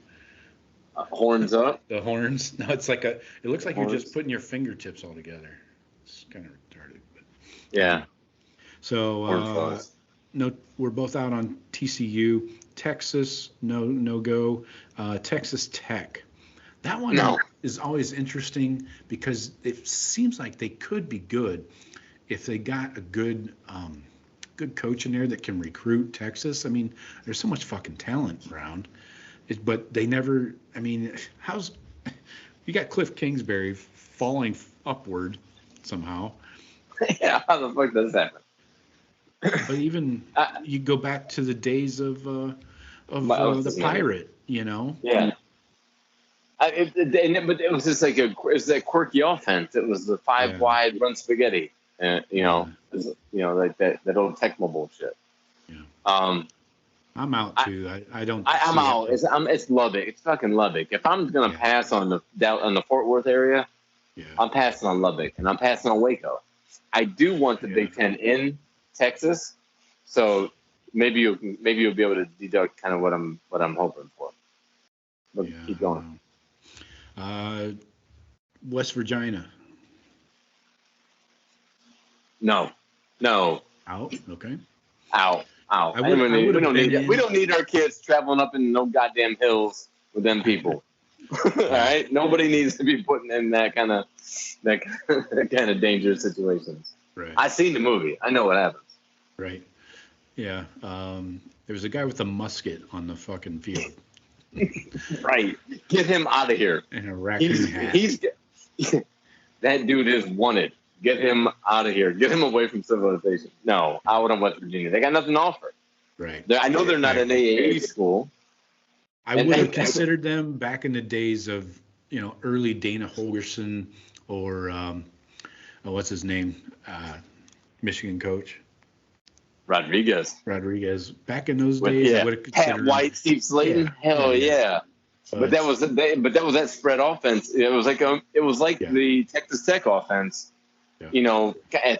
Horns up. The horns. No, it's like it looks like horns. You're just putting your fingertips all together. It's kind of retarded. But. Yeah. So no, we're both out on TCU. Texas, no go. Texas Tech. That one is always interesting because it seems like they could be good if they got a good coach in there that can recruit Texas. I mean, there's so much fucking talent around. But they never, I mean, you got Cliff Kingsbury falling upward somehow. Yeah, how the fuck does that happen? But even you go back to the days of the Pirate, Yeah. But it was just like it was that quirky offense. It was the 5 wide run spaghetti, like that old Tecmo bullshit. Yeah. I'm out too. I don't. I'm out. It's Lubbock. It's fucking Lubbock. If I'm gonna pass on the Fort Worth area, I'm passing on Lubbock and I'm passing on Waco. I do want the Big Ten in Texas, so maybe you'll be able to deduct kind of what I'm hoping for. But keep going. West Virginia. No. Out. Okay. Out. We don't need our kids traveling up in no goddamn hills with them people. All right, nobody needs to be putting in that kind of dangerous situations. Right. I seen the movie. I know what happens. Right. Yeah. There was a guy with a musket on the fucking field. Right. Get him out of here. And a raccoon hat. That dude is wanted. Get him out of here. Get him away from civilization. No, out on West Virginia. They got nothing to offer. Right. I know they're not an AAA school. I would have considered them back in the days of, early Dana Holgerson or what's his name? Michigan coach. Rodriguez. Back in those days, I would have considered Pat White, Steve Slayton. Hell yeah. But that was that spread offense. It was like the Texas Tech offense. Yeah.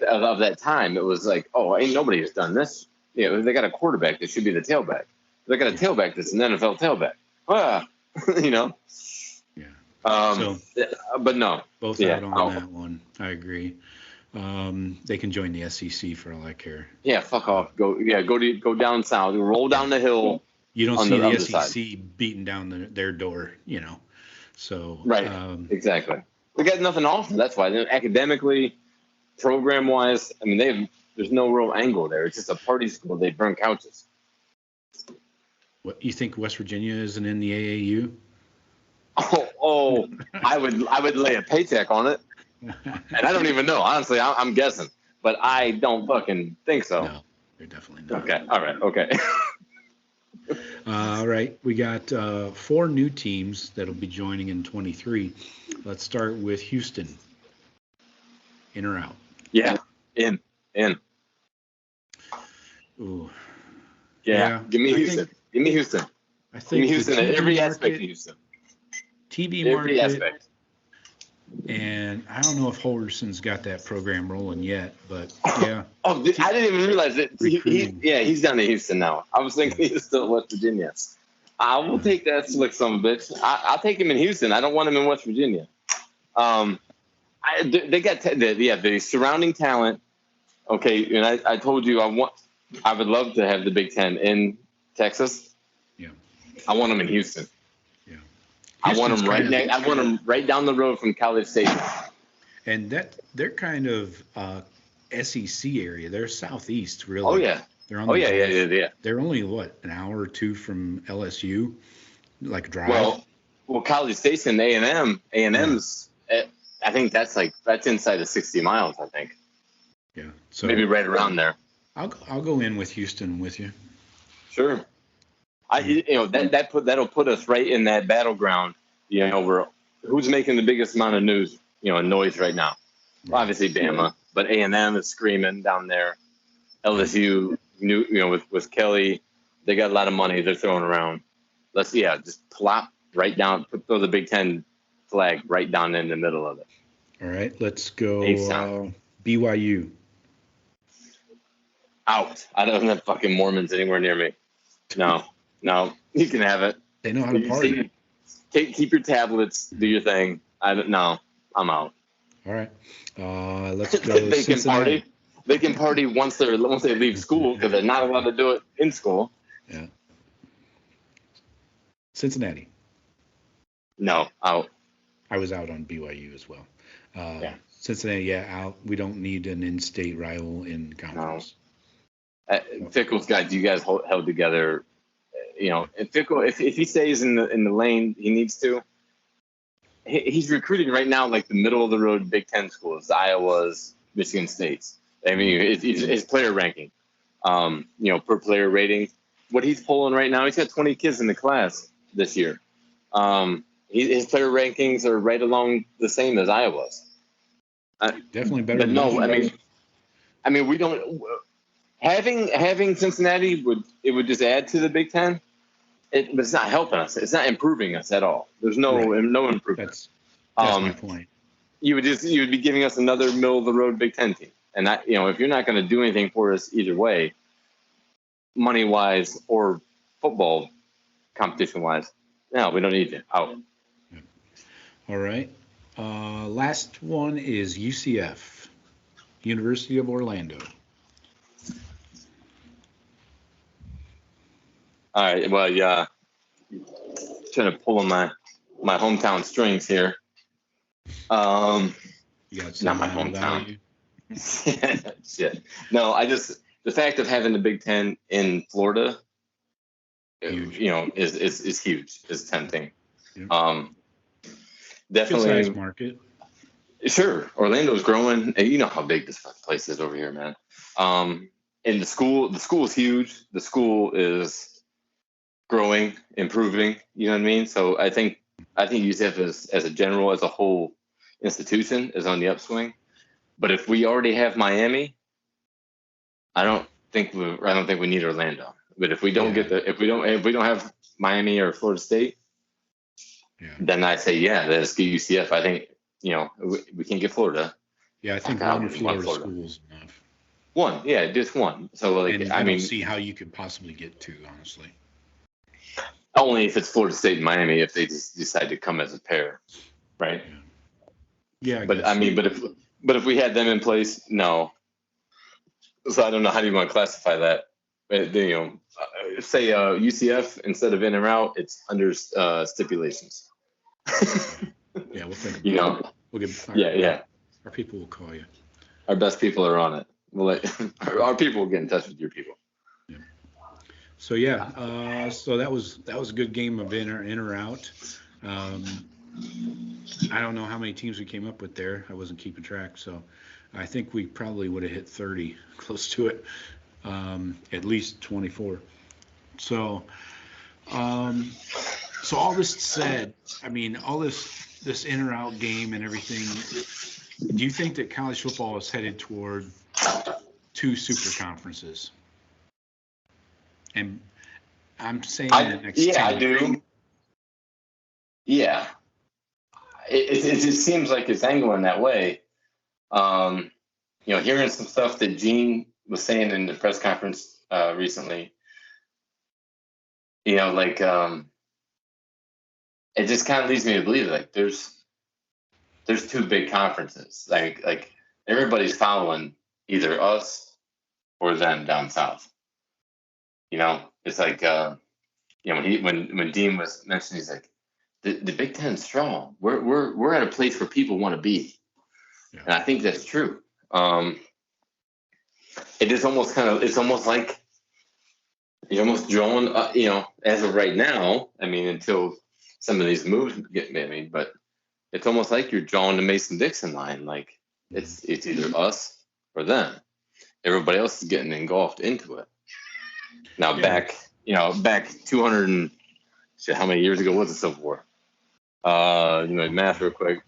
Of that time, it was like, oh, ain't nobody has done this. They got a quarterback that should be the tailback. They got a tailback that's an NFL tailback. Yeah. But no. Both out on that one. I agree. They can join the SEC for all I care. Yeah, fuck off. Go down south. Roll down the hill. You don't see the SEC beating down their door, So right, exactly. We got nothing off. That's why. Academically, program-wise, there's no real angle there. It's just a party school. They burn couches. What you think? West Virginia isn't in the AAU? Oh, I would lay a paycheck on it, and I don't even know. Honestly, I'm guessing, but I don't fucking think so. No, they're definitely not. Okay. All right. Okay. All right, we got 4 new teams that'll be joining in 23. Let's start with Houston. In or out? Yeah, in. Ooh. Yeah. Give me Houston. Give me Houston. I think give me Houston in every aspect of Houston. TV market. Every aspect. And I don't know if Holgerson's got that program rolling yet, but yeah. I didn't even realize it. He's down to Houston now. I was thinking he's still in West Virginia. I will take that slick son of a bitch. I'll take him in Houston. I don't want him in West Virginia. They got the surrounding talent. Okay, and I told you I would love to have the Big Ten in Texas. Yeah. I want them in Houston. I want them right down the road from College Station. And they're kind of SEC area. They're southeast, really. Oh yeah. They're on yeah. They're only an hour or two from LSU, like a drive. Well, College Station, A&M's. I think that's inside of 60 miles. I think. Yeah. So maybe right around there. I'll go in with Houston with you. Sure. That'll put us right in that battleground, where who's making the biggest amount of noise right now. Well, obviously Bama, but A&M is screaming down there. LSU, with Kelly, they got a lot of money they're throwing around. Let's just plop right down, throw the Big Ten flag right down in the middle of it. All right, let's go BYU. Out. I don't have fucking Mormons anywhere near me. No, you can have it. They know how to party. Keep your tablets. Do your thing. I'm out. All right. Let's go. They can party. They can party once they leave school because they're not allowed to do it in school. Yeah. Cincinnati. No, out. I was out on BYU as well. Cincinnati, out. We don't need an in-state rival in conference. No. Fickle's got you guys held together. And Fickle, if he stays in the lane he needs to, he's recruiting right now like the middle of the road Big Ten schools, Iowa's, Michigan State's. His player ranking, per player rating, what he's pulling right now, he's got 20 kids in the class this year. His player rankings are right along the same as Iowa's. Definitely better. But no, we don't. Having Cincinnati would just add to the Big Ten. But it's not helping us. It's not improving us at all. There's no improvement. That's my point. You would be giving us another middle of the road Big Ten team, and that if you're not going to do anything for us either way, money wise or football competition wise, No, we don't need to. Out. All right. Last one is UCF, University of Orlando. All right. Well, yeah. Trying to pull on my hometown strings here. You got Not my hometown. Shit. No, the fact of having the Big Ten in Florida, Huge. is huge. Is tempting. Yep. Definitely. Good size market. Sure, Orlando's growing. And you know how big this place is over here, man. And the school is huge. The school is growing, improving. You know what I mean? So I think UCF as a whole institution is on the upswing. But if we already have Miami, I don't think we need Orlando. But if we don't if we don't have Miami or Florida State, then I say let's get UCF. I think we can get Florida. Yeah, I think one Florida school is enough. One, just one. So I don't see how you could possibly get two, honestly. Only if it's Florida State and Miami, if they just decide to come as a pair, right? Yeah. But if we had them in place, no. So I don't know how do you want to classify that. Say UCF instead of in or out, it's under stipulations. Yeah, we'll think. We'll get. Our people will call you. Our best people are on it. Our people will get in touch with your people. Yeah. So so that was a good game of in or out. I don't know how many teams we came up with there. I wasn't keeping track, so I think we probably would have hit 30, close to it, at least 24. So, so all this said, I mean, all this in or out game and everything. Do you think that college football is headed toward 2 super conferences? And I'm saying the next 10 years. I do. Yeah. It seems like it's angling that way. Hearing some stuff that Gene was saying in the press conference recently, it just kind of leads me to believe there's 2 big conferences. Like everybody's following either us or them down south. It's like when Dean was mentioning, he's like, the Big Ten's strong. We're at a place where people want to be, and I think that's true. It is almost it's almost like you're almost drawing, as of right now. I mean, until some of these moves get made, but it's almost like you're drawing the Mason-Dixon line. Like it's either us or them. Everybody else is getting engulfed into it. Now back 200 and shit, how many years ago was the Civil War? Math real quick.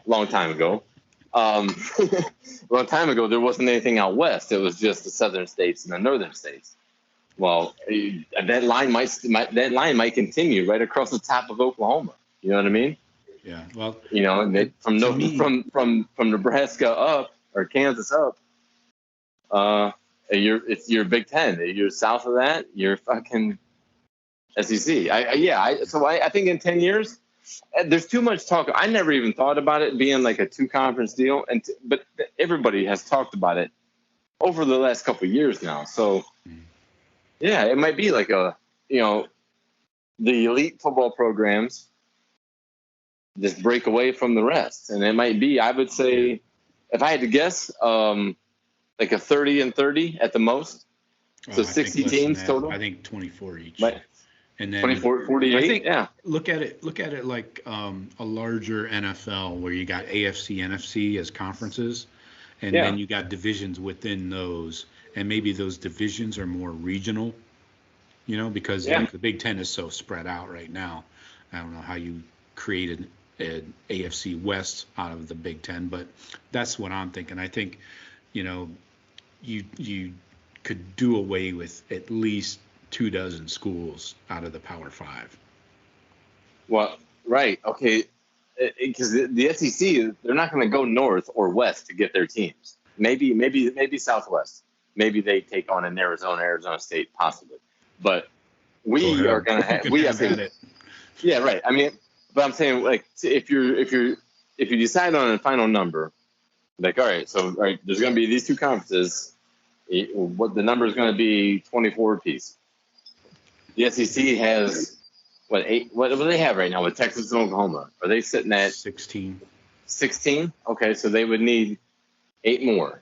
Long time ago. A long time ago, there wasn't anything out west. It was just the southern states and the northern states. Well, that line might continue right across the top of Oklahoma. You know what I mean? Yeah. Well, from Nebraska up or Kansas up, you're Big Ten. You're south of that, you're fucking SEC. I think in 10 years, there's too much talk. I never even thought about it being like a 2-conference deal, but everybody has talked about it over the last couple of years now. So, it might be like the elite football programs just break away from the rest, and it might be, I would say, if I had to guess, like a 30 and 30 at the most. So 60 teams total. I think 24 each. Right. And then 24, 48. I think, look at it like a larger NFL where you got AFC, NFC as conferences, and then you got divisions within those, and maybe those divisions are more regional, because like the Big Ten is so spread out right now. I don't know how you created an AFC West out of the Big Ten, but that's what I'm thinking. I think, you could do away with at least 24 schools out of the Power 5. Well, right. Okay. Because the SEC, they're not going to go north or west to get their teams. Maybe Southwest. Maybe they take on an Arizona State, possibly. But we are going to have. Yeah, right. I mean, but I'm saying like if you decide on a final number, like all right, there's going to be these two conferences. What the number is going to be 24 apiece. The SEC has what 8? What do they have right now with Texas and Oklahoma? Are they sitting at 16? 16? Okay, so they would need 8 more.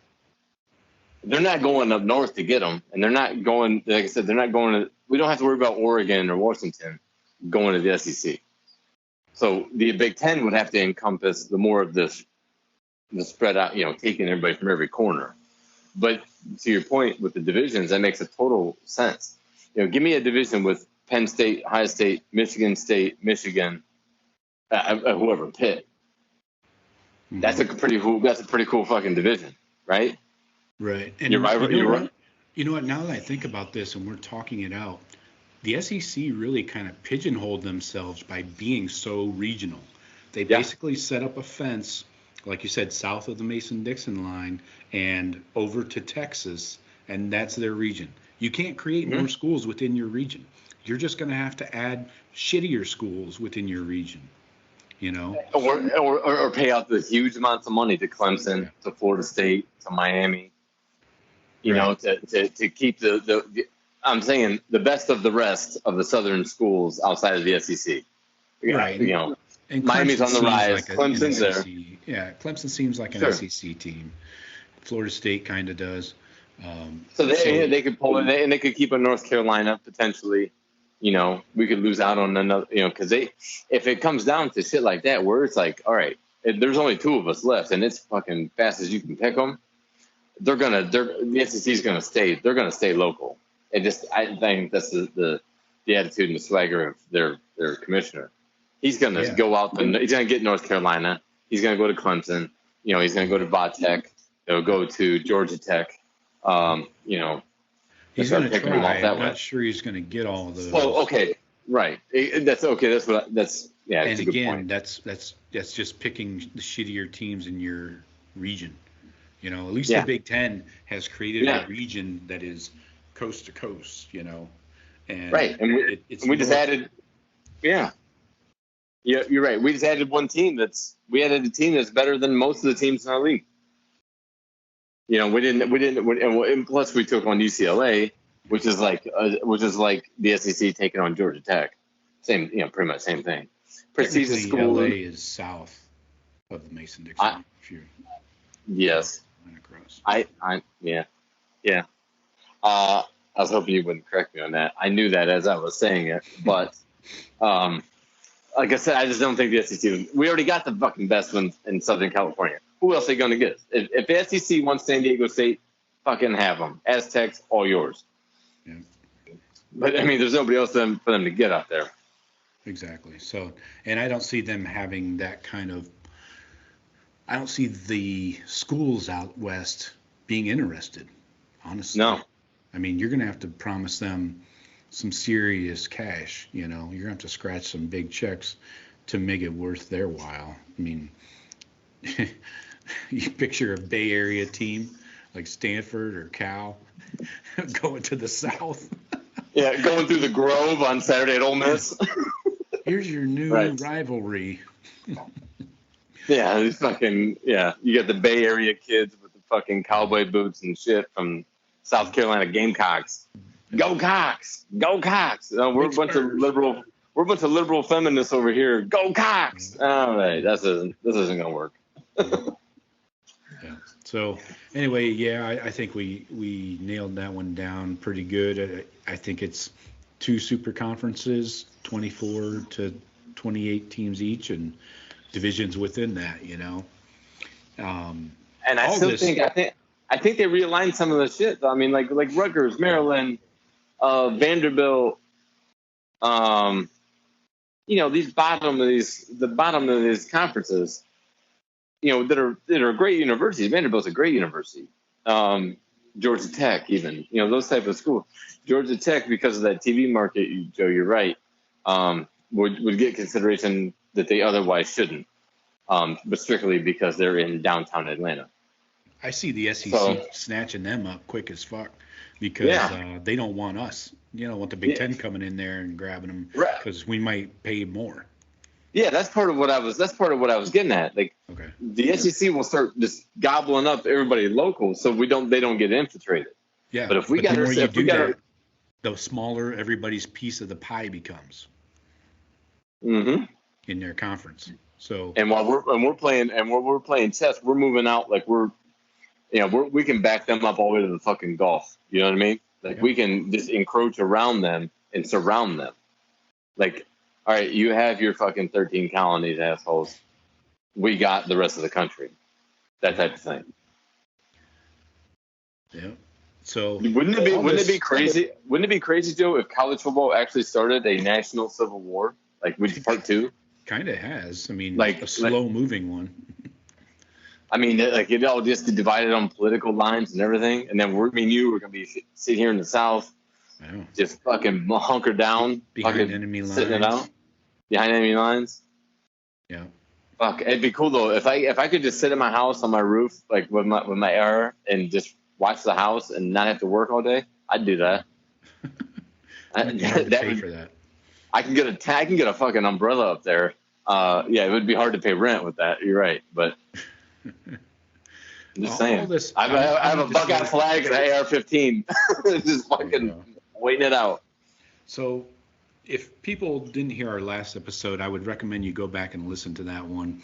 They're not going up north to get them, and they're not going. Like I said, they're not going to. We don't have to worry about Oregon or Washington going to the SEC. So the Big Ten would have to encompass the more of the spread out, taking everybody from every corner. But to your point with the divisions, that makes a total sense. Give me a division with Penn State, Ohio State, Michigan State, Michigan, whoever, Pitt. Mm-hmm. That's a pretty cool fucking division, right? Right. And you're right. You know what? Now that I think about this and we're talking it out, the SEC really kind of pigeonholed themselves by being so regional. They basically set up a fence, like you said, south of the Mason-Dixon line and over to Texas, and that's their region. You can't create more schools within your region. You're just going to have to add shittier schools within your region, Or pay out the huge amounts of money to Clemson, to Florida State, to Miami, to keep the I'm saying the best of the rest of the southern schools outside of the SEC. Right. And Miami's on the rise. Like Clemson's there. Yeah, Clemson seems like an SEC team. Florida State kind of does. So they could pull it, and they could keep a North Carolina potentially. We could lose out on another. Because if it comes down to shit like that, where it's like, all right, there's only 2 of us left, and it's fucking fast as you can pick them. The SEC's gonna stay. They're gonna stay local. I think that's the attitude and the swagger of their commissioner. He's gonna go out and he's gonna get North Carolina. He's gonna go to Clemson. He's gonna go to Tech. They'll go to Georgia Tech. He's gonna try. I'm not sure he's gonna get all of those. Well, okay, right. That's okay. That's yeah. And again, that's just picking the shittier teams in your region. At least the Big Ten has created a region that is coast to coast. And right, and we just added. Yeah, you're right. We just added one team we added a team that's better than most of the teams in our league. We didn't, and plus we took on UCLA, which is like the SEC taking on Georgia Tech. Same, pretty much same thing. Prestigious school. LA is south of the Mason-Dixon. Yes. Across. Yeah. I was hoping you wouldn't correct me on that. I knew that as I was saying it, but like I said, I just don't think the SEC. We already got the fucking best ones in Southern California. Who else are they going to get? If the SEC wants San Diego State, fucking have them. Aztecs, all yours. Yeah. But I mean, there's nobody else for them to get out there. Exactly. So, and I don't see them having that kind of. I don't see the schools out west being interested. Honestly. No. I mean, you're going to have to promise them some serious cash. You're going to have to scratch some big checks to make it worth their while. I mean, you picture a Bay Area team like Stanford or Cal going to the South. Yeah, going through the Grove on Saturday at Ole Miss. Here's your new rivalry. Yeah, you got the Bay Area kids with the fucking cowboy boots and shit from South Carolina Gamecocks. Go Cox! Go Cox! We're a bunch of liberal feminists over here. Go Cox! All right, this isn't gonna work. Yeah. So anyway, I think we nailed that one down pretty good. I think it's 2 super conferences, 24 to 28 teams each, and divisions within that. And I think they realigned some of the shit. I mean, like Rutgers, Maryland, Vanderbilt. These bottom of these conferences. That are great universities. Vanderbilt's a great university. Georgia Tech, even, those type of schools. Georgia Tech, because of that TV market, Joe, you're right, would get consideration that they otherwise shouldn't, but strictly because they're in downtown Atlanta. I see the SEC snatching them up quick as fuck because they don't want us. You don't want the Big Ten coming in there and grabbing them because we might pay more. Yeah, that's part of what I was getting at. Like, the SEC will start just gobbling up everybody local, so they don't get infiltrated. Yeah, but if we got the smaller everybody's piece of the pie becomes. Mm-hmm. In their conference. So and while we're playing chess, we're moving out like we can back them up all the way to the fucking Gulf. You know what I mean? Like we can just encroach around them and surround them. Like, all right, you have your fucking 13 colonies, assholes. We got the rest of the country. That type of thing. Yeah. So wouldn't it be crazy? Wouldn't it be crazy, Joe, if college football actually started a national civil war, like with part 2? Kind of has. I mean, like a slow-moving one. I mean, like it all just divided on political lines and everything, and then we're going to be sitting here in the South, just fucking hunkered down behind enemy lines, sitting it out behind enemy lines. Yeah. Fuck, it'd be cool though if I could just sit in my house on my roof, like with my air, and just watch the house and not have to work all day. I'd do that. Pay for that. I can get a fucking umbrella up there. It would be hard to pay rent with that. You're right, but I'm just saying. I have a Buckeye flag and an AR-15, just fucking waiting it out. So, if people didn't hear our last episode, I would recommend you go back and listen to that one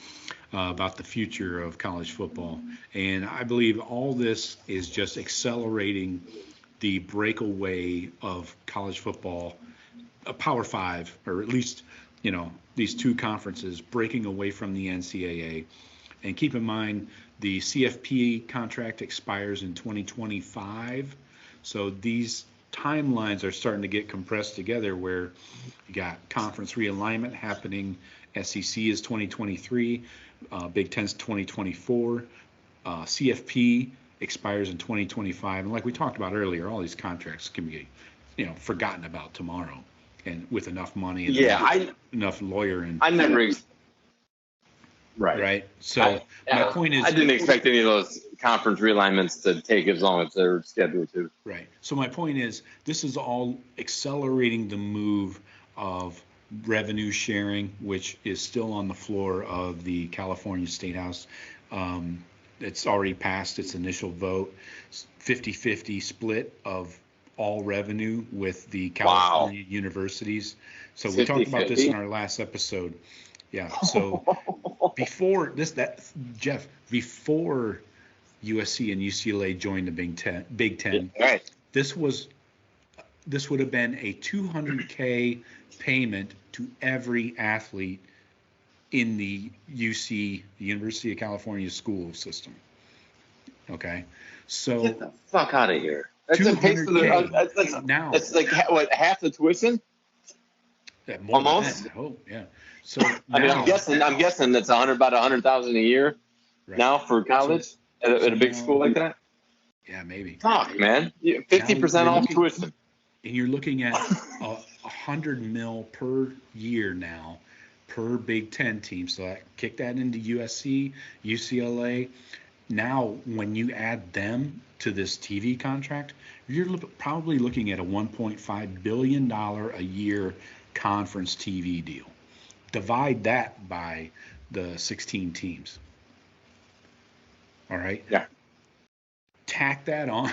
about the future of college football. And I believe all this is just accelerating the breakaway of college football. A Power 5, or at least, these two conferences breaking away from the NCAA. And keep in mind, the CFP contract expires in 2025. So these timelines are starting to get compressed together where you got conference realignment happening. SEC is 2023, Big Ten's 2024, CFP expires in 2025. And like we talked about earlier, all these contracts can be, forgotten about tomorrow. And with enough money and enough lawyer and right. So my point is, I didn't expect any of those conference realignments to take as long as they're scheduled to. Right. So my point is, this is all accelerating the move of revenue sharing, which is still on the floor of the California State House. It's already passed its initial vote, 50-50 split of all revenue with the California universities. So we talked about this in our last episode. Yeah. So before USC and UCLA joined the Big Ten, this would have been a $200K payment to every athlete in the University of California school system. Okay. So get the fuck out of here. That's now. That's like what, half the tuition? Yeah, almost. Oh yeah. So now, I'm guessing that's about $100,000 a year now for college at a big school like that. Yeah, maybe. Fuck, man, 50% off tuition. And you're looking at $100 million per year now per Big Ten team. So kick that into USC, UCLA. Now, when you add them to this TV contract, you're probably looking at a $1.5 billion a year conference TV deal. Divide that by the 16 teams. All right? Yeah. Tack that on.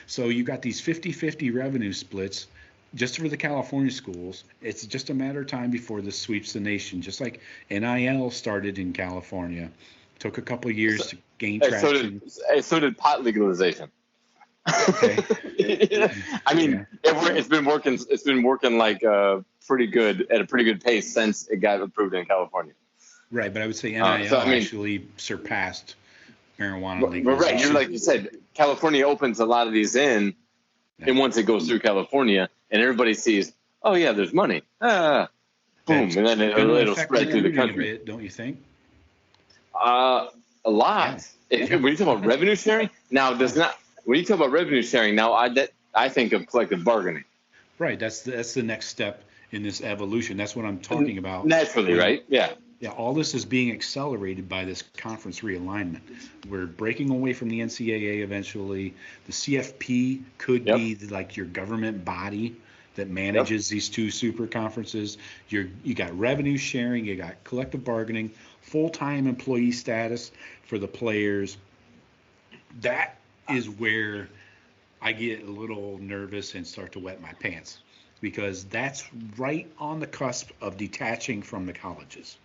So you got these 50-50 revenue splits just for the California schools. It's just a matter of time before this sweeps the nation, just like NIL started in California. Took a couple of years to gain traction. So did pot legalization. Okay. I mean, it's been working. It's been working like pretty good at a pretty good pace since it got approved in California. Right, but I would say NIL actually surpassed marijuana legalization. But right, you're like you said, California opens a lot of these in, and once it goes through California, and everybody sees, oh yeah, there's money. Boom, and then it'll spread through the country. A bit, don't you think? A lot. Yeah. When you talk about revenue sharing, now when you talk about revenue sharing, now I think of collective bargaining. Right. That's the next step in this evolution. That's what I'm talking about. Naturally, right? Yeah. Yeah, all this is being accelerated by this conference realignment. We're breaking away from the NCAA eventually. The CFP could Yep. be like your government body that Yep. manages these two super conferences. You got revenue sharing, you got collective bargaining, full-time employee status for the players. That is where I get a little nervous and start to wet my pants because that's right on the cusp of detaching from the colleges.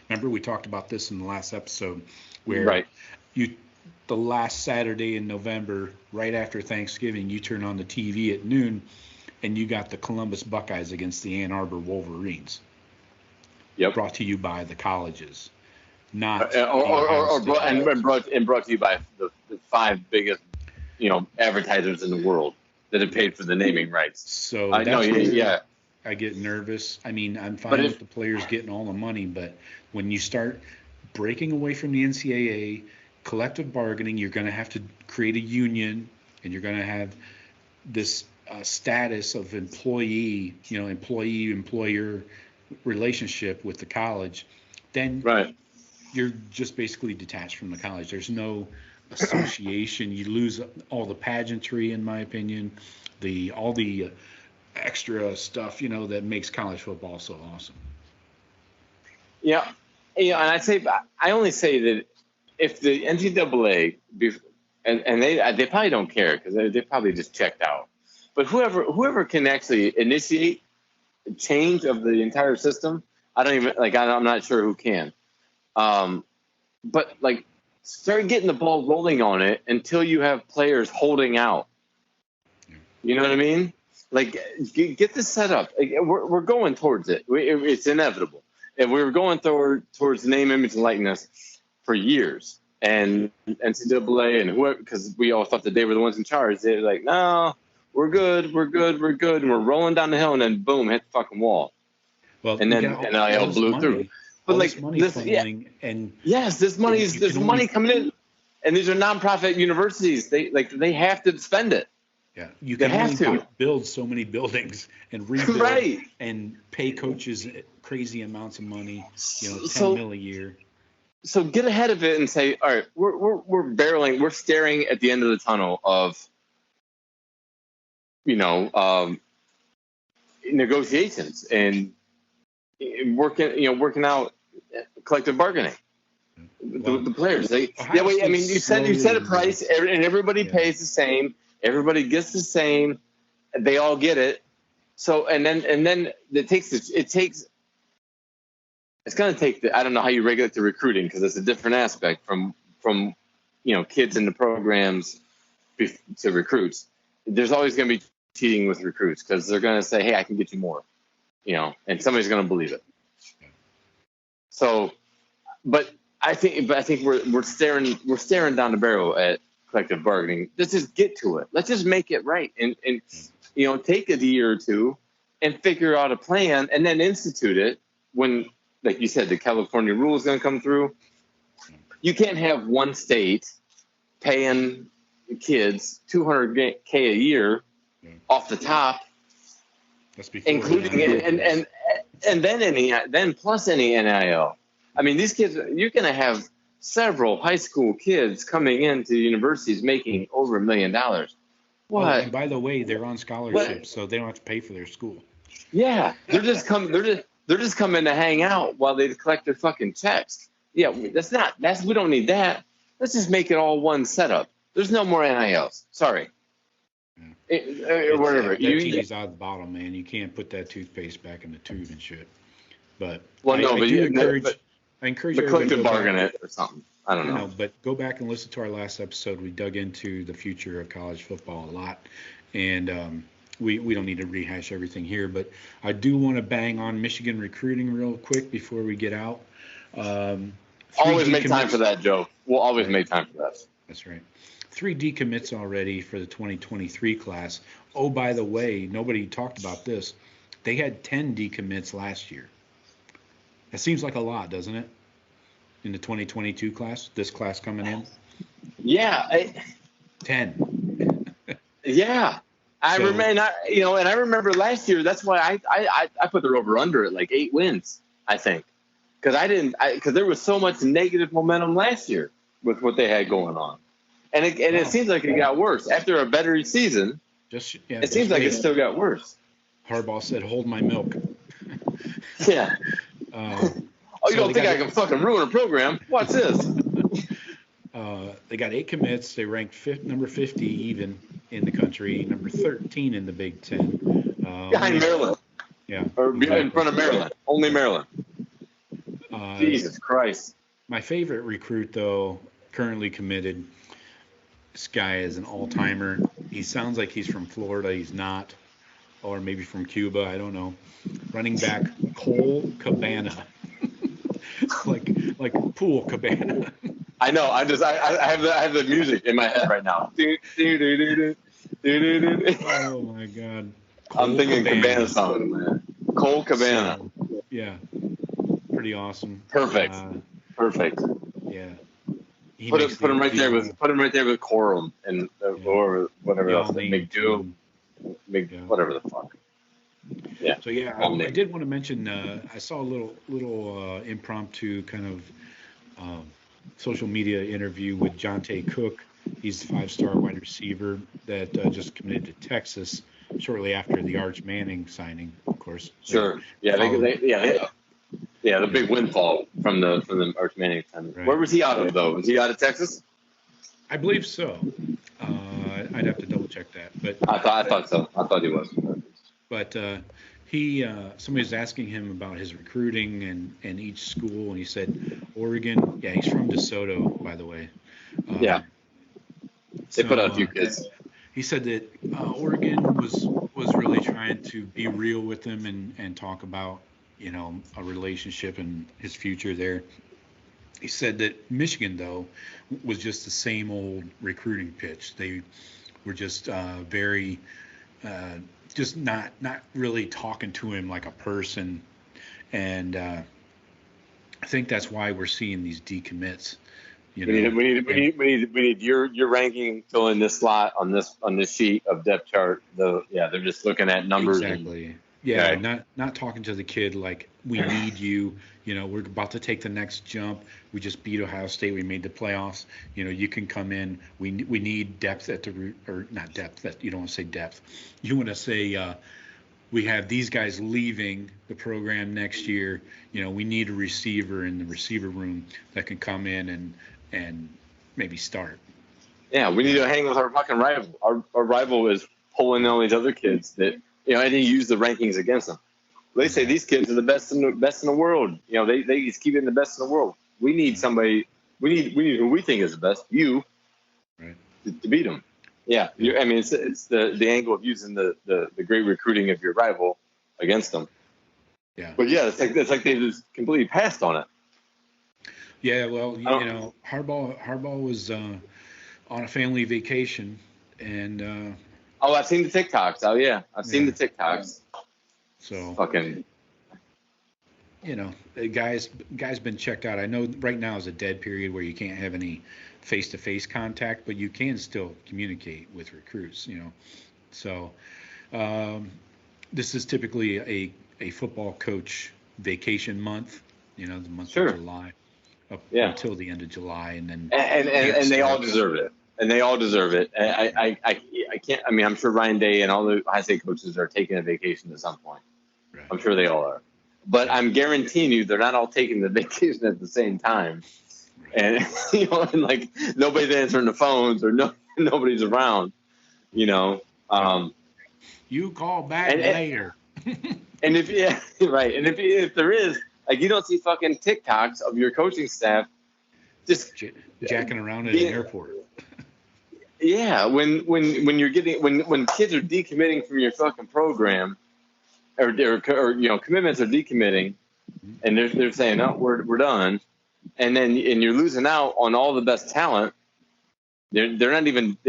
Remember, we talked about this in the last episode where Right. the last Saturday in November, right after Thanksgiving, you turn on the TV at noon and you got the Columbus Buckeyes against the Ann Arbor Wolverines. Yep. Brought to you by the colleges, not and brought to you by the 5 biggest, advertisers in the world that have paid for the naming rights. So I know, that's where yeah. I get nervous. I mean, I'm fine But with the players getting all the money, but when you start breaking away from the NCAA, collective bargaining, you're going to have to create a union, and you're going to have this status of employee-employer relationship with the college. Then Right. you're just basically detached from the college. There's no association. You lose all the pageantry, in my opinion, all the extra stuff, that makes college football so awesome. Yeah. And I only say that if the NCAA, and they probably don't care because they probably just checked out, but whoever can actually initiate change of the entire system, I'm not sure who can. But start getting the ball rolling on it until you have players holding out. You know what I mean? Get this set up. We're going towards it. It's inevitable. And we were going towards name, image, and likeness for years. And NCAA and whoever, because we all thought that they were the ones in charge. They're like, no, we're good. And we're rolling down the hill, and then boom, hit the fucking wall. Well, and then NIL blew through. But this money flowing, and yes, there's money coming in, and these are nonprofit universities. They have to spend it. Yeah, you can only build so many buildings and rebuild right. and pay coaches crazy amounts of money, 10 mil a year. So get ahead of it and say, all right, we're staring at the end of the tunnel of, negotiations and working out collective bargaining. The players, you set a price, and everybody pays the same. Everybody gets the same. They all get it. So and then it's going to take I don't know how you regulate the recruiting because it's a different aspect from kids in the programs to recruits. There's always going to be cheating with recruits because they're going to say, hey, I can get you more, and somebody's going to believe it. So, but I think we're staring down the barrel at collective bargaining. Let's just get to it. Let's just make it right, and take a year or two and figure out a plan, and then institute it when, like you said, the California rule is going to come through. You can't have one state paying kids $200K a year off the top, including it, and then plus any NIL. I mean, these kids, you're going to have several high school kids coming into universities making over $1 million. What? Oh, and by the way, they're on scholarships, so they don't have to pay for their school. Yeah, they're just coming to hang out while they collect their fucking checks. Yeah, we don't need that. Let's just make it all one setup. There's no more NILs. Sorry. Whatever. That genie's out of the bottle, man. You can't put that toothpaste back in the tube and shit. But I encourage everybody to bargain it or something. I don't know. But go back and listen to our last episode. We dug into the future of college football a lot, and we don't need to rehash everything here. But I do want to bang on Michigan recruiting real quick before we get out. Always make time for that, Joe. We'll always make time for that. That's right. 3 decommits already for the 2023 class. Oh, by the way, nobody talked about this. They had 10 decommits last year. That seems like a lot, doesn't it? In the 2022 class, this class coming in? Yeah. 10. Yeah. I remember last year, that's why I put the over under at like 8 wins, I think. because there was so much negative momentum last year with what they had going on, and it seems like it got worse after a better season. It seems like it still got worse. Harbaugh said, "Hold my milk." Yeah. You don't think I can fucking ruin a program? Watch this. They got 8 commits. They ranked number 50 even in the country, number 13 in the Big Ten. Behind Maryland. Yeah. Or in front of Maryland. Only Maryland. Jesus Christ. My favorite recruit, though, currently committed, this guy is an all-timer. He sounds like he's from Florida. He's not. Or maybe from Cuba. I don't know. Running back Cole Cabana. like pool cabana. I know. I have the music in my head right now. Oh my God. I'm thinking Cabana song, man. Cole Cabana. So, yeah. Pretty awesome. Perfect. Perfect. Yeah. Put him right there with Corum and or whatever else. McDo. Whatever the fuck. Yeah. So yeah, I did want to mention. I saw a little impromptu kind of social media interview with Jonte Cook. He's the 5-star wide receiver that just committed to Texas shortly after the Arch Manning signing, of course. Sure. The big windfall from the Arch Manning signing. Right. Where was he out of though? Was he out of Texas? I believe so. I'd have to double check that, but I thought so. I thought he was. But somebody was asking him about his recruiting and each school, and he said Oregon. Yeah, he's from DeSoto, by the way. They put out a few kids. He said that Oregon was really trying to be real with him and talk about a relationship and his future there. He said that Michigan, though, was just the same old recruiting pitch. They were just very, just not really talking to him like a person. And I think that's why we're seeing these decommits. We need your ranking fill in this slot on this sheet of depth chart. They're just looking at numbers. Exactly. Yeah, okay. Not talking to the kid like we need you. We're about to take the next jump. We just beat Ohio State. We made the playoffs. You can come in. We need depth at the root, or not depth. That you don't want to say depth. You want to say we have these guys leaving the program next year. We need a receiver in the receiver room that can come in and maybe start. Yeah, we need to hang with our fucking rival. Our rival is pulling all these other kids that. And he used the rankings against them. They say these kids are the best in the world. They just keep getting the best in the world. We need somebody. We need who we think is the best. You, right, to beat them. Yeah. It's the angle of using the great recruiting of your rival against them. Yeah. But yeah, it's like they just completely passed on it. Yeah. Well, Harbaugh was on a family vacation and. I've seen the TikToks. Oh yeah, I've seen the TikToks. So fucking, the guy's been checked out. I know right now is a dead period where you can't have any face-to-face contact, but you can still communicate with recruits. So this is typically a football coach vacation month. The month of July, until the end of July, and then and they all deserve it. And they all deserve it. I can't. I'm sure Ryan Day and all the high state coaches are taking a vacation at some point. Right. I'm sure they all are. But I'm guaranteeing you, they're not all taking the vacation at the same time. Right. And like nobody's answering the phones or nobody's around. You call back later. And if there is, like, you don't see fucking TikToks of your coaching staff just jacking around at an airport. Yeah, when you're getting when kids are decommitting from your fucking program, or commitments are decommitting, and they're saying, "Oh, we're done," and you're losing out on all the best talent. They didn't even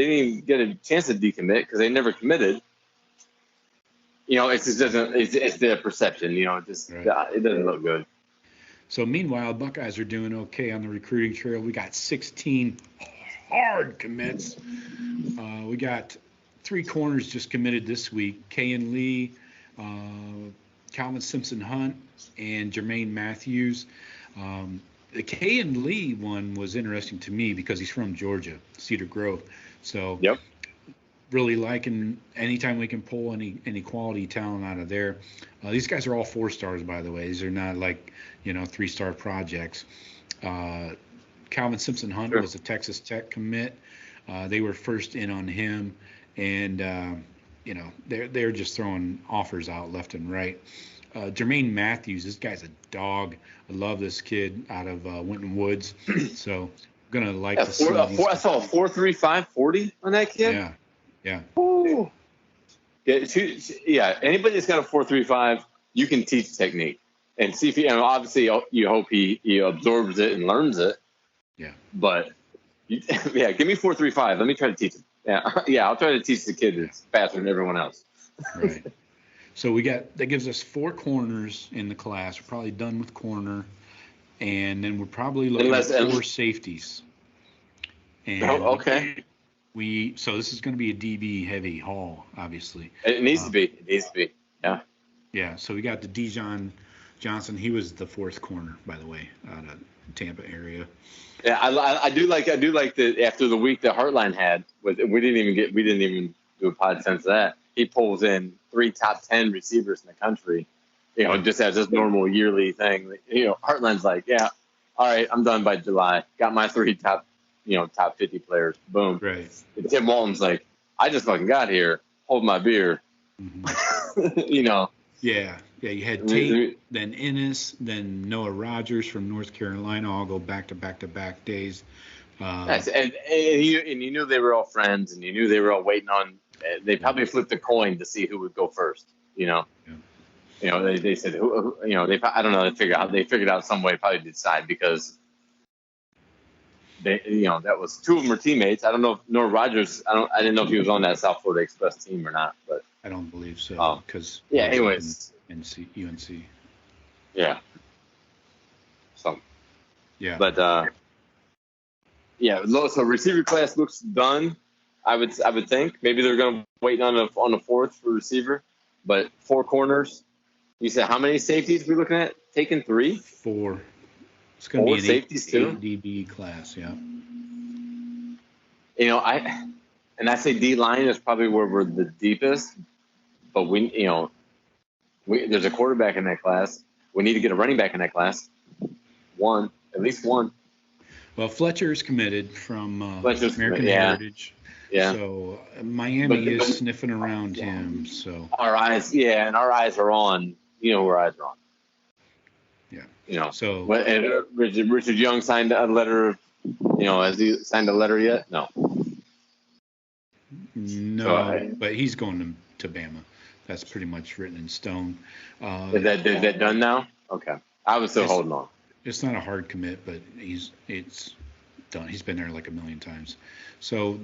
get a chance to decommit because they never committed. It's their perception. It doesn't look good. So meanwhile, Buckeyes are doing okay on the recruiting trail. We got 16 hard commits. We got 3 corners just committed this week: Kayan Lee, Calvin Simpson Hunt, and Jermaine Matthews. The Kay and Lee one was interesting to me because he's from Georgia, Cedar Grove. So Yep. really liking anytime we can pull any quality talent out of there. These guys are all 4-stars, by the way. These are not like 3-star projects. Calvin Simpson Hunt was a Texas Tech commit. They were first in on him, and they're just throwing offers out left and right. Jermaine Matthews, this guy's a dog. I love this kid out of Winton Woods. So I'm gonna like to see. I saw a 4.35 40 on that kid. Yeah. Ooh. Yeah. Anybody that's got a 4.35, you can teach technique and see if he. And obviously, you hope he absorbs it and learns it. Yeah. But give me 4.35. Let me try to teach him. Yeah. I'll try to teach the kid that's faster than everyone else. Right. So that gives us 4 corners in the class. We're probably done with corner, and then we're probably looking at 4 safeties. And okay. So this is going to be a DB heavy haul, obviously. It needs to be. It needs to be. Yeah. Yeah. So we got the Dijon Johnson. He was the 4th corner, by the way, out of Tampa area. Yeah, I do like that after the week that Heartline had. We didn't even do a pod sense of that. He pulls in 3 top 10 receivers in the country, just as this normal yearly thing. Heartline's like, yeah, all right, I'm done by July. Got my 3 top 50 players. Boom. Right. And Tim Walton's like, I just fucking got here. Hold my beer. Mm-hmm. Yeah. You had Tate, then Ennis, then Noah Rogers from North Carolina. All go back to back days. Nice. And you knew they were all friends, and you knew they were all waiting on. They probably flipped a coin to see who would go first. Yeah. They said who. I don't know. They figured out some way to probably decide because they. That was 2 of them were teammates. I don't know if Noah Rogers. I didn't know if he was on that South Florida Express team or not, but I don't believe so. Because anyways. UNC. Yeah. So. Yeah. But so receiver class looks done. I would think maybe they're going to wait on a 4th for receiver, but 4 corners. You said how many safeties we looking at? Taking 3? 4. It's going to be an safeties too. 8 DB class. Yeah. I say D line is probably where we're the deepest, but there's a quarterback in that class. We need to get a running back in that class. At least one. Well, Fletcher's committed from American Heritage. Yeah. So Miami is sniffing around him. So our eyes are on. Where eyes are on. Yeah. So Richard Young signed a letter. Has he signed a letter yet? No. No, but he's going to Bama. That's pretty much written in stone. Is that done now? Okay. I was still holding on. It's not a hard commit, but it's done. He's been there like a million times. So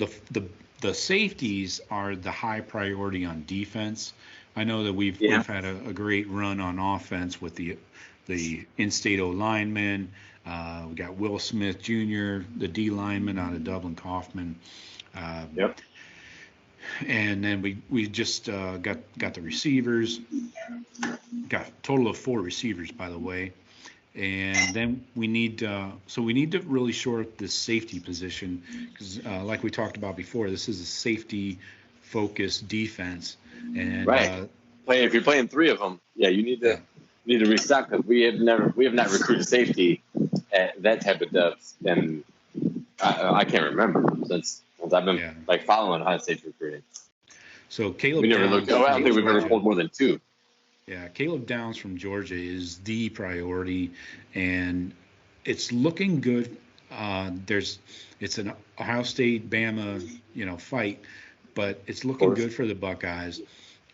the safeties are the high priority on defense. I know that we've had a great run on offense with the in-state O-linemen. We got Will Smith Jr., the D lineman out of Dublin Kaufman. Yep. And then we just got the receivers. Got a total of 4 receivers, by the way. And then we need to really shore up this safety position because, like we talked about before, this is a safety-focused defense. And right. If you're playing 3 of them, you need to restock because we have not recruited safety at that type of depth, and I can't remember since I've been following high safety recruiting. So Caleb, we never looked. I don't think we've ever pulled more than 2. Yeah, Caleb Downs from Georgia is the priority, and it's looking good. It's an Ohio State Bama fight, but it's looking good for the Buckeyes.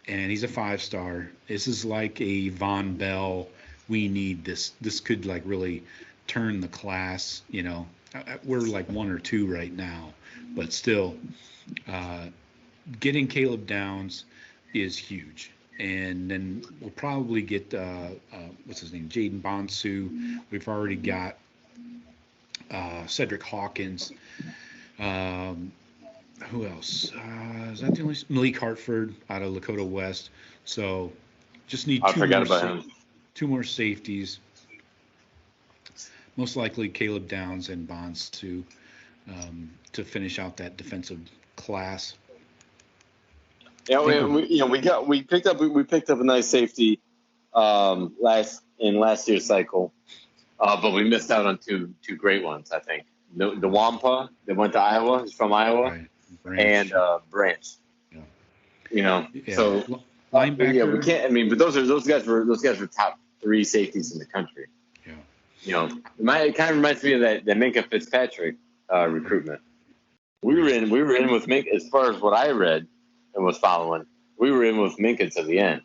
And he's a 5-star. This is like a Von Bell. We need this. This could really turn the class. We're like 1 or 2 right now, but still, getting Caleb Downs is huge. And then we'll probably get what's his name, Jaden Bonsu. We've already got Cedric Hawkins. Who else? Is that the only? Malik Hartford out of Lakota West. So just need 2 more safeties. most likely Caleb Downs and Bonds to finish out that defensive class. Yeah, we picked up a nice safety last year's cycle, but we missed out on two great ones. I think the Wampa that went to Iowa. He's from Iowa, Right. and Branch. Yeah. So linebacker. Yeah, we can't. I mean, but those guys were top 3 safeties in the country. Yeah. It kind of reminds me of that Minkah Fitzpatrick recruitment. We were in with Minkah, as far as what I read and was following. We were in with Minkah to the end,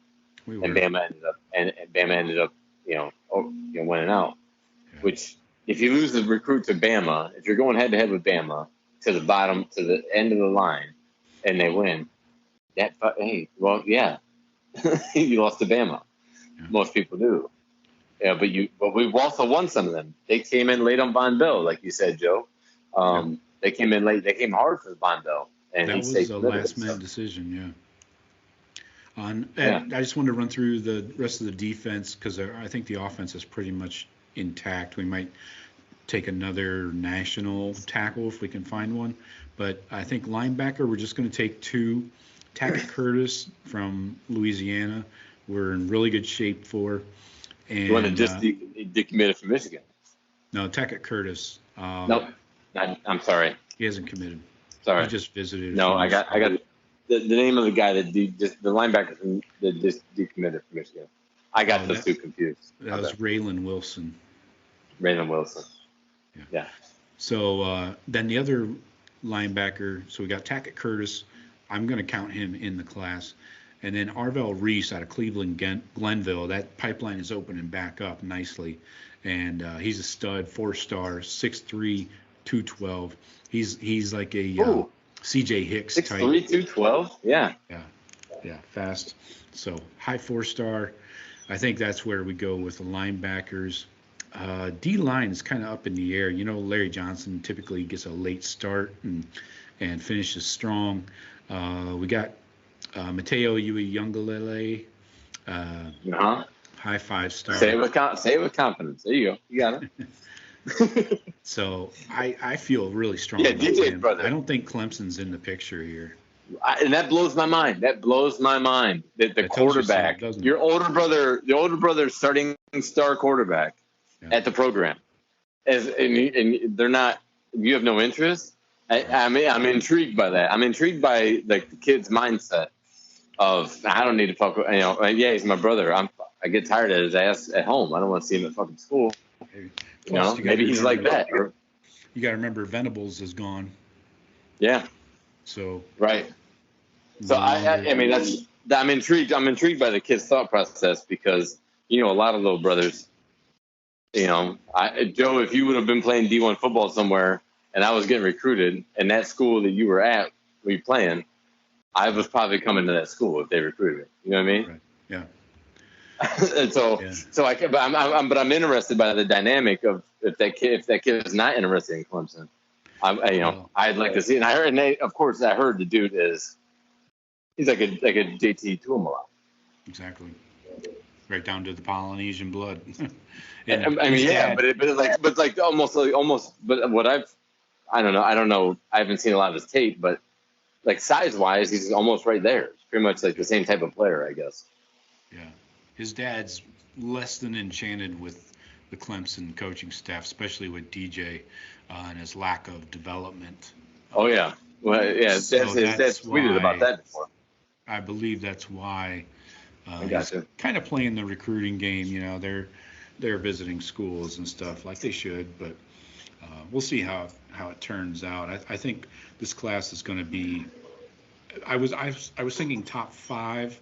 and Bama ended up winning out. Yeah. Which, if you lose the recruit to Bama, if you're going head to head with Bama to the end of the line, and they win, you lost to Bama. Yeah. Most people do. Yeah, but we've also won some of them. They came in late on Von Bell, like you said, Joe. They came in late. They came hard for Von Bell, and that was a last-minute decision. Yeah. I just wanted to run through the rest of the defense because I think the offense is pretty much intact. We might take another national tackle if we can find one, but I think linebacker we're just going to take 2. Tackett Curtis from Louisiana, we're in really good shape for. And you want to just decommitted from Michigan? No, Tackett Curtis. Nope. I'm sorry. He hasn't committed. Sorry. He just visited. No, I got the name of the guy that the linebacker that just decommitted from Michigan. I got those 2 confused. That was Raylan Wilson. Raylan Wilson. Yeah. So then the other linebacker. So we got Tackett Curtis. I'm going to count him in the class. And then Arvell Reese out of Cleveland Glenville. That pipeline is opening back up nicely. And he's a stud, 4-star, 6'3", 212. He's like a C.J. Hicks type. 6'3", 212? Yeah. Yeah, fast. So high 4-star. I think that's where we go with the linebackers. D-line is kind of up in the air. Larry Johnson typically gets a late start and finishes strong. We got Mateo Uiagalelei, high 5-star. Say it with confidence. There you go. You got it. So I feel really strong. Yeah, about DJ's him. brother. I don't think Clemson's in the picture here. And that blows my mind. That the quarterback, your older brother, starting star quarterback at the program, and they're not. You have no interest. I'm intrigued by that. I'm intrigued by the kid's mindset of I don't need to fuck with, yeah, he's my brother. I get tired of his ass at home. I don't want to see him at fucking school. Maybe he's like that. You got to remember Venables is gone. Yeah. So right. So I'm intrigued. I'm intrigued by the kid's thought process because a lot of little brothers. Joe, if you would have been playing D1 football somewhere and I was getting recruited, and that school that you were playing, I was probably coming to that school if they recruited me. You know what I mean? Right. Yeah. And but I'm interested by the dynamic of if that kid is not interested in Clemson. I'd like to see. And I heard, the dude he's like a JT Tuamala. Exactly. Right down to the Polynesian blood. But I don't know. I haven't seen a lot of his tape, but size wise, he's almost right there. It's pretty much the same type of player, I guess. Yeah. His dad's less than enchanted with the Clemson coaching staff, especially with DJ and his lack of development. Oh, yeah. Well, yeah, his dad's tweeted about that before. I believe that's why he's kind of playing the recruiting game. They're visiting schools and stuff like they should, but we'll see how it turns out. I think this class is going to be. I was thinking top 5.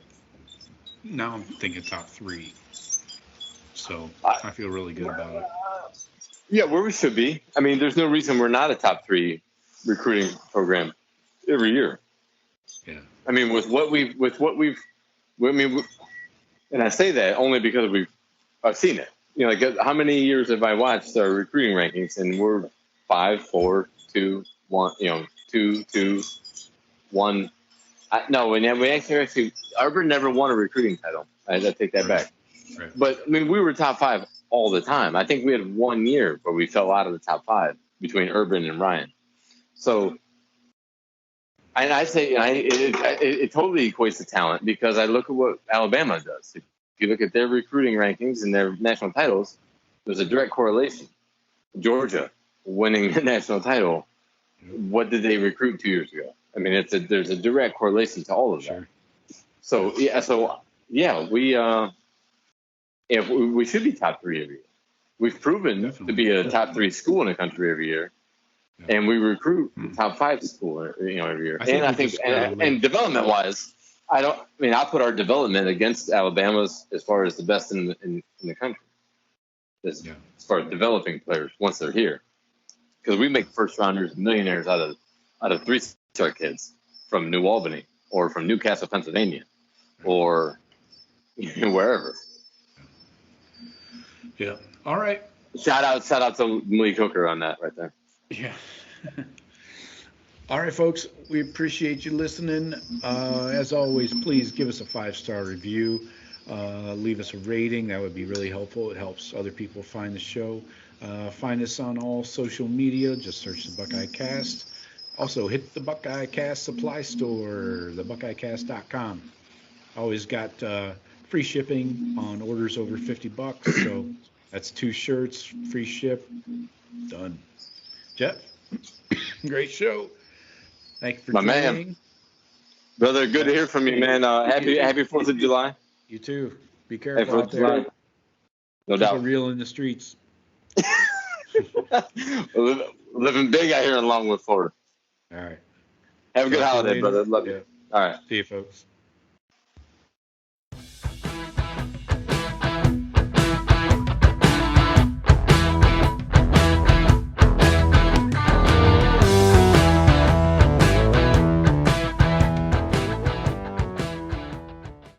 Now I'm thinking top 3. So I feel really good about it. Yeah, where we should be. I mean, there's no reason we're not a top 3 recruiting program every year. Yeah. I mean, and I say that only because I've seen it. How many years have I watched our recruiting rankings, and we're 5, 4, 2, 1. 2, 2, 1. No, we actually Auburn never won a recruiting title. I take that back. Right. But I mean, we were top 5 all the time. I think we had 1 year where we fell out of the top 5 between Urban and Ryan. So, and I say it totally equates to talent, because I look at what Alabama does. If you look at their recruiting rankings and their national titles, there's a direct correlation. Georgia winning the national title, what did they recruit 2 years ago? I mean, there's a direct correlation to all of that. So we should be top 3 every year. We've proven to be a top 3 school in the country every year, and we recruit top 5 school, every year. I think development wise, I put our development against Alabama's as far as the best in the country, as far as developing players once they're here, because we make first rounders, millionaires out of 3-star kids from New Albany or from Newcastle, Pennsylvania, or wherever. Yeah. All right. Shout out to Malik Hooker on that right there. Yeah. All right, folks. We appreciate you listening. As always, please give us a 5-star review. Leave us a rating. That would be really helpful. It helps other people find the show. Find us on all social media. Just search the Buckeye Cast. Also, hit the Buckeye Cast supply store, thebuckeyecast.com. Always got free shipping on orders over $50. So that's 2 shirts, free ship. Done. Jeff, great show. Thank you for joining. Man. Brother, good to hear from you, man. Happy 4th of July. You too. Be careful out there. No doubt. People real in the streets. Living big out here in Longwood, Florida. All right. Have a good holiday, brother. Love you. All right. See you, folks.